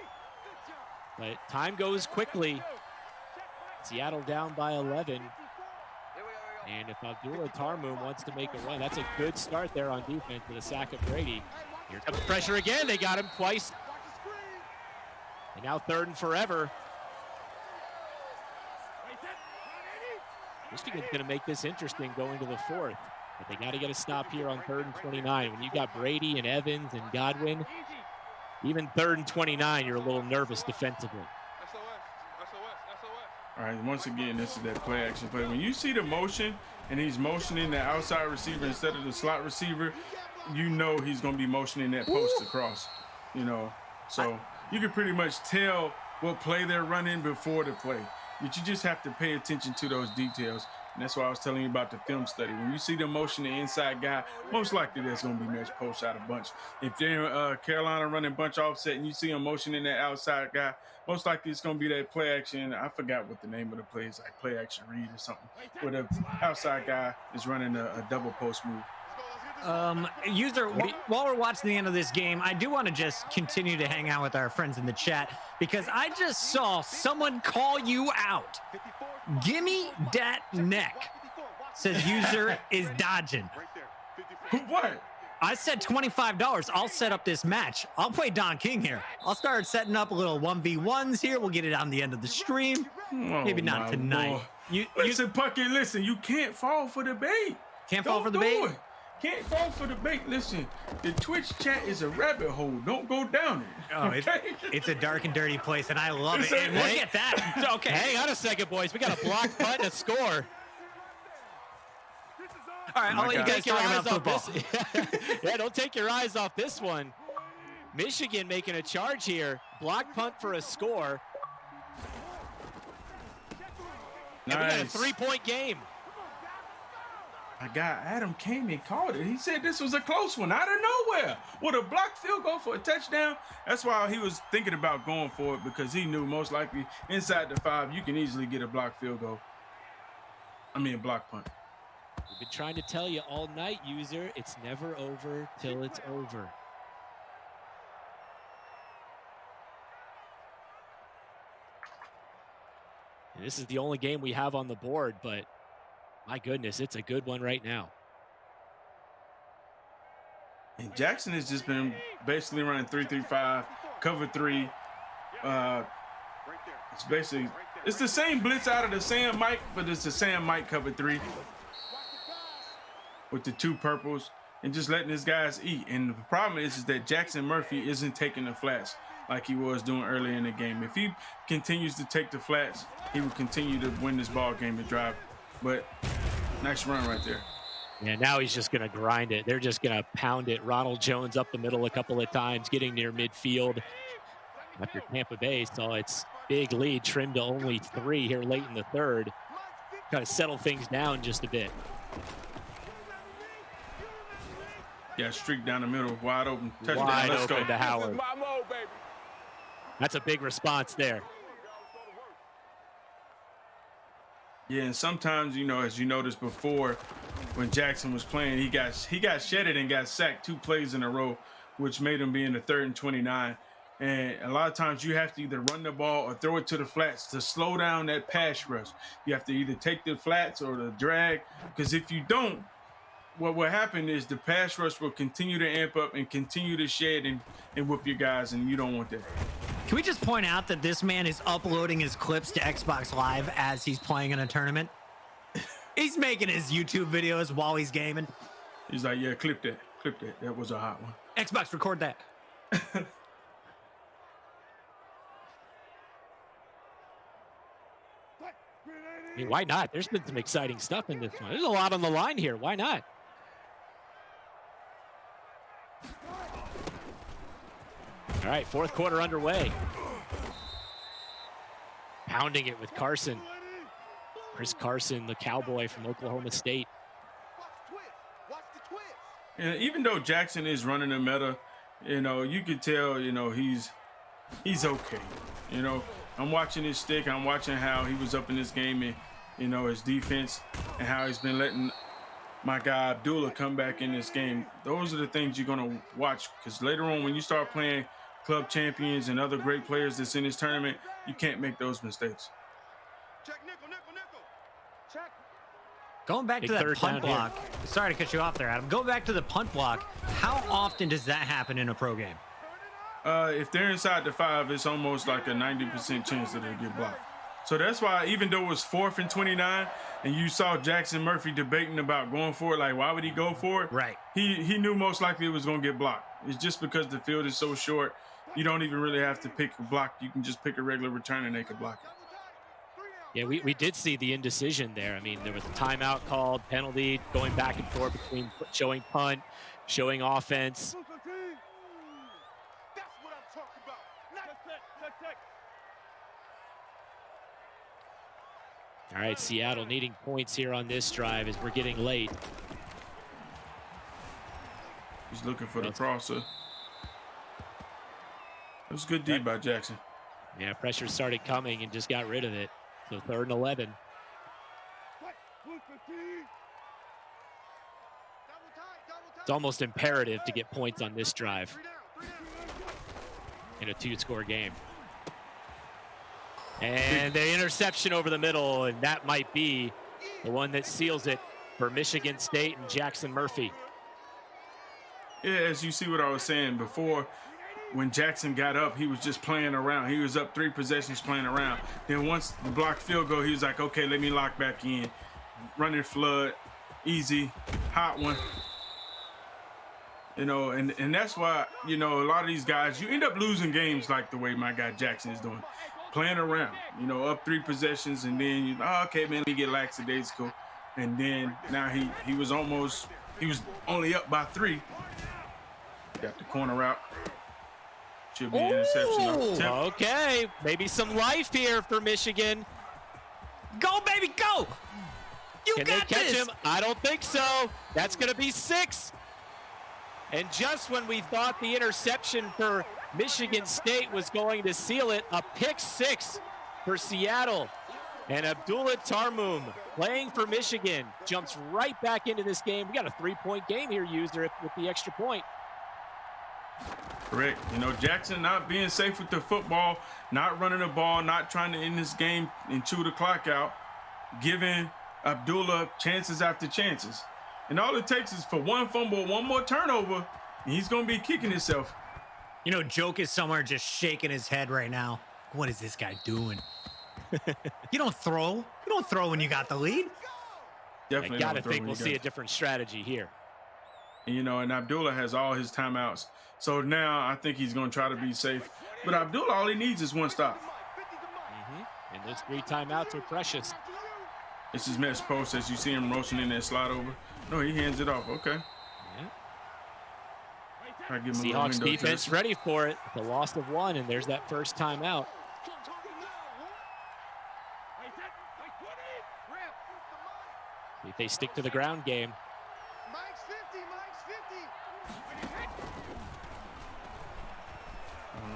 but time goes quickly. Seattle down by 11. And if Abdullah Tarmoon wants to make a run, that's a good start there on defense with a sack of Brady. Here comes pressure again. They got him twice. And now third and forever. Michigan's going to make this interesting going to the fourth. But they got to get a stop here on 3rd and 29. When you got Brady and Evans and Godwin, even 3rd and 29, you're a little nervous defensively. All right, once again, this is that play action play. When you see the motion and he's motioning the outside receiver instead of the slot receiver, you know he's going to be motioning that post across, you know. So you can pretty much tell what play they're running before the play. But you just have to pay attention to those details. And that's why I was telling you about the film study. When you see them motion the inside guy, most likely that's going to be match post out of bunch. If they're Carolina running bunch offset and you see them motioning that outside guy, most likely it's going to be that play action. I forgot what the name of the play is, like play action read or something, where the outside guy is running a double post move. User, while we're watching the end of this game, I do want to just continue to hang out with our friends in the chat because I just saw someone call you out. Gimme dat neck, says user is dodging. What? I said $25. I'll set up this match. I'll play Don King here. I'll start setting up a little 1v1s here. We'll get it on the end of the stream. Maybe not tonight. Listen, Puckett, listen, you can't fall for the bait. Can't fall for the bait? Can't fall for the bait. Listen, the Twitch chat is a rabbit hole. Don't go down it. Oh, okay? It's a dark and dirty place, and I love it. And look at that. Okay. Hang on a second, boys. We got a block punt and a score. All right, I'll let you guys talk about football. Yeah, don't take your eyes off this one. Michigan making a charge here. Block punt for a score. Nice. And we got a 3-point game. My guy Adam came and called it. He said this was a close one out of nowhere. With a blocked field goal for a touchdown. That's why he was thinking about going for it, because he knew most likely inside the 5 you can easily get a blocked field goal. I mean a block punt. We've been trying to tell you all night, user, it's never over till it's over. And this is the only game we have on the board, but my goodness, it's a good one right now. And Jackson has just been basically running 3-3-5, cover 3. It's the same blitz out of the Sam Mike, but it's the Sam Mike cover 3 with the 2 purples and just letting his guys eat. And the problem is that Jackson Murphy isn't taking the flats like he was doing earlier in the game. If he continues to take the flats, he will continue to win this ball game and drive. But nice run right there. Yeah, now he's just going to grind it. They're just going to pound it. Ronald Jones up the middle a couple of times, getting near midfield. After Tampa Bay saw its big lead trimmed to only 3 here late in the 3rd. Kind of settle things down just a bit. Yeah, streak down the middle, wide open. Touchdown. Wide Let's open go. to Howard. That's a big response there. Yeah, and sometimes, you know, as you noticed before, when Jackson was playing, he got shedded and got sacked 2 plays in a row, which made him be in the 3rd and 29. And a lot of times you have to either run the ball or throw it to the flats to slow down that pass rush. You have to either take the flats or the drag, because if you don't, what will happen is the pass rush will continue to amp up and continue to shed and whip your guys, and you don't want that. Can we just point out that this man is uploading his clips to Xbox Live as he's playing in a tournament? He's making his YouTube videos while he's gaming. He's like, yeah, clip that. That was a hot one. Xbox, record that. I mean, why not? There's been some exciting stuff in this one. There's a lot on the line here. Why not? All right, fourth quarter underway. Pounding it with Carson. Chris Carson, the cowboy from Oklahoma State. And even though Jackson is running the meta, you could tell, he's okay. I'm watching his stick. I'm watching how he was up in this game and, his defense and how he's been letting my guy Abdullah come back in this game. Those are the things you're going to watch, because later on when you start playing club champions and other great players that's in this tournament, you can't make those mistakes. Check nickel, nickel, nickel. Check. Going back Big to that third punt down here. block. Sorry to cut you off there, Adam. Go back to the punt block. How often does that happen in a pro game? If they're inside the 5, it's almost like a 90% chance that it'll get blocked. So that's why, even though it was 4th and 29, and you saw Jackson Murphy debating about going for it, like why would he go for it? Right. He knew most likely it was going to get blocked. It's just because the field is so short, you don't even really have to pick a block. You can just pick a regular return and they can block it. Yeah, we did see the indecision there. I mean, there was a timeout called, penalty, going back and forth between showing punt, showing offense. That's what I'm talking about. Check. All right, Seattle needing points here on this drive as we're getting late. He's looking for the crosser. It was a good D by Jackson. Yeah, pressure started coming and just got rid of it. So 3rd and 11. It's almost imperative to get points on this drive in a 2-score game. And the interception over the middle, and that might be the one that seals it for Michigan State and Jackson Murphy. Yeah, as you see what I was saying before, when Jackson got up, he was just playing around. He was up 3 possessions playing around. Then once the blocked field goal, he was like, okay, let me lock back in. Running flood, easy, hot one. And that's why, a lot of these guys, you end up losing games like the way my guy Jackson is doing. Playing around, up 3 possessions, and then okay, man, let me get lackadaisical. And then now he was only up by 3. Got the corner route. Should be an interception off the tip. Okay, maybe some life here for Michigan. Go, baby, go! You Can they got catch this! him? I don't think so. That's going to be 6. And just when we thought the interception for Michigan State was going to seal it, a pick 6 for Seattle. And Abdullah Tarmum, playing for Michigan, jumps right back into this game. We got a 3-point game here, user, with the extra point. Correct. Jackson not being safe with the football, not running the ball, not trying to end this game and chew the clock out, giving Abdullah chances after chances. And all it takes is for one fumble, one more turnover, and he's going to be kicking himself. Joke is somewhere just shaking his head right now. What is this guy doing? You don't throw. You don't throw when you got the lead. Definitely I got to don't throw think when we'll you see got a different strategy here. it. And Abdullah has all his timeouts. So now I think he's going to try to be safe. But Abdullah, all he needs is one stop. And those 3 timeouts are precious. It's his match post as you see him motioning that slide over. No, he hands it off. Okay. I give him a little Seahawks window defense dressing. ready for it. The loss of 1, and there's that first timeout. See if they stick to the ground game. Mike's 50.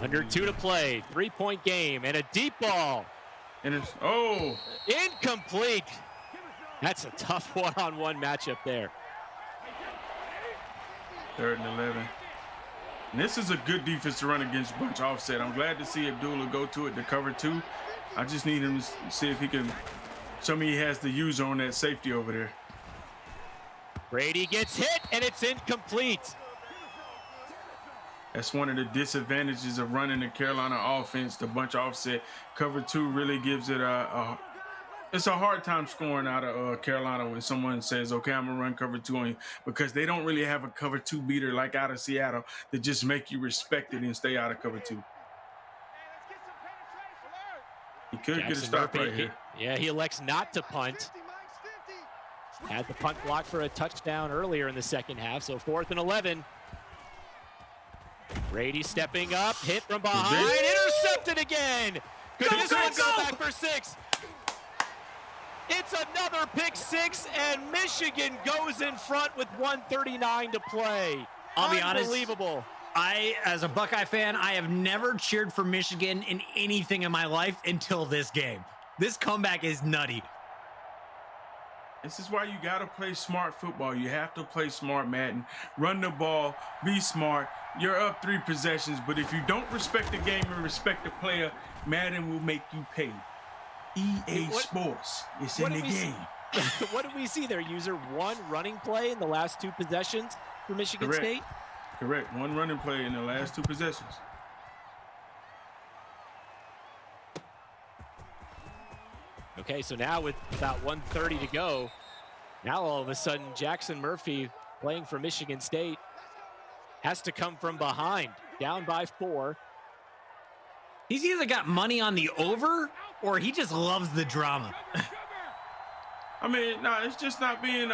Under 2 to play, 3-point game, and a deep ball. And it's Incomplete. That's a tough one-on-one matchup there. 3rd and 11. And this is a good defense to run against bunch offset. I'm glad to see Abdullah go to it to cover 2. I just need him to see if he can show me he has the user on that safety over there. Brady gets hit, and it's incomplete. That's one of the disadvantages of running the Carolina offense, the bunch offset. Cover 2 really gives it it's a hard time scoring out of Carolina when someone says, okay, I'm going to run cover 2 on you, because they don't really have a cover 2 beater like out of Seattle that just make you respect it and stay out of cover 2. He could get a stop right here. He elects not to punt. Had the punt block for a touchdown earlier in the second half, so 4th and 11. Brady stepping up, hit from behind, intercepted again. Could this one go back for 6? It's another pick 6, and Michigan goes in front with 1:39 to play. I'll be honest. Unbelievable. As a Buckeye fan, I have never cheered for Michigan in anything in my life until this game. This comeback is nutty. This is why you got to play smart football. You have to play smart Madden. Run the ball, be smart. You're up 3 possessions, but if you don't respect the game and respect the player, Madden will make you pay. EA Sports, it's in the game. What did we see there, user? 1 running play in the last 2 possessions for Michigan State? Correct. 1 running play in the last 2 possessions. Okay, so now with about 1:30 to go, now all of a sudden Jackson Murphy, playing for Michigan State, has to come from behind, down by 4. He's either got money on the over or he just loves the drama. I mean, no, it's just not being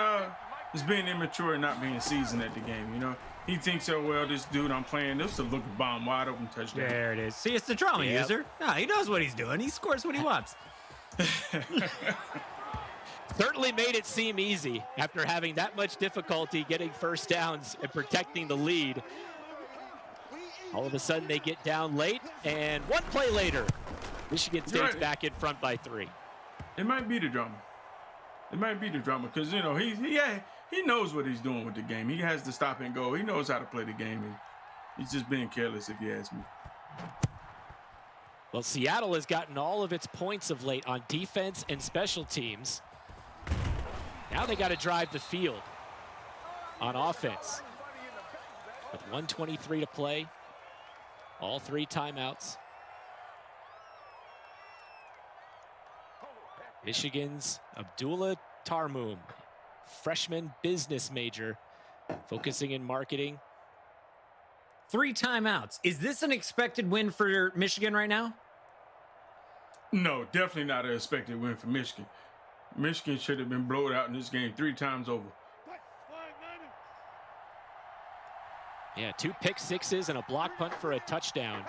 it's being immature and not being seasoned at the game, you know. He thinks, oh, well, this dude I'm playing, this will look a bomb wide open touchdown. There it is. See, it's the drama user. No, he knows what he's doing. He scores what he wants. Certainly made it seem easy after having that much difficulty getting first downs and protecting the lead. All of a sudden they get down late, and 1 play later, Michigan State's back in front by 3. It might be the drama. It might be the drama because, you know, he knows what he's doing with the game. He has to stop and go. He knows how to play the game, and he's just being careless, if you ask me. Well, Seattle has gotten all of its points of late on defense and special teams. Now they got to drive the field on offense. With 1:23 to play, all 3 timeouts. Michigan's Abdullah Tarmoum, freshman business major, focusing in marketing. 3 timeouts. Is this an expected win for Michigan right now? No, definitely not an expected win for Michigan. Michigan should have been blown out in this game 3 times over. Yeah, 2 pick 6s and a block punt for a touchdown.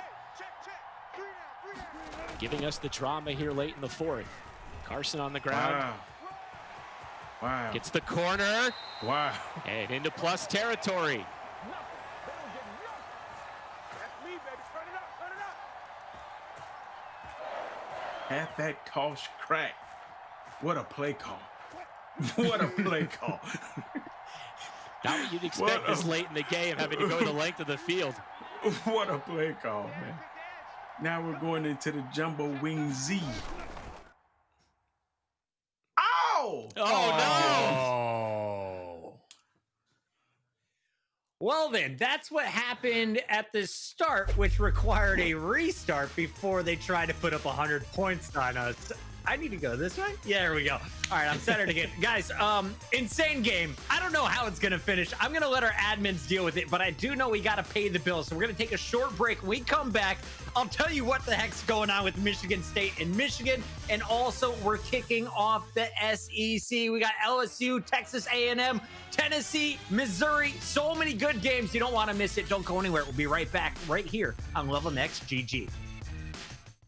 Giving us the drama here late in the 4th. Carson on the ground. Wow. Gets the corner. Wow. And into plus territory. Half that toss crack. What a play call. What a play call. Not what you'd expect this late in the game, having to go the length of the field. What a play call, man. Now we're going into the Jumbo Wing Z. Ow! Oh, no! Well then, that's what happened at the start, which required a restart before they tried to put up 100 points on us. I need to go this way. Yeah, there we go. All right, I'm centered again. Guys, insane game. I don't know how it's going to finish. I'm going to let our admins deal with it, but I do know we got to pay the bills. So we're going to take a short break. When we come back, I'll tell you what the heck's going on with Michigan State and Michigan. And also, we're kicking off the SEC. We got LSU, Texas A&M, Tennessee, Missouri. So many good games. You don't want to miss it. Don't go anywhere. We'll be right back right here on Level Next GG.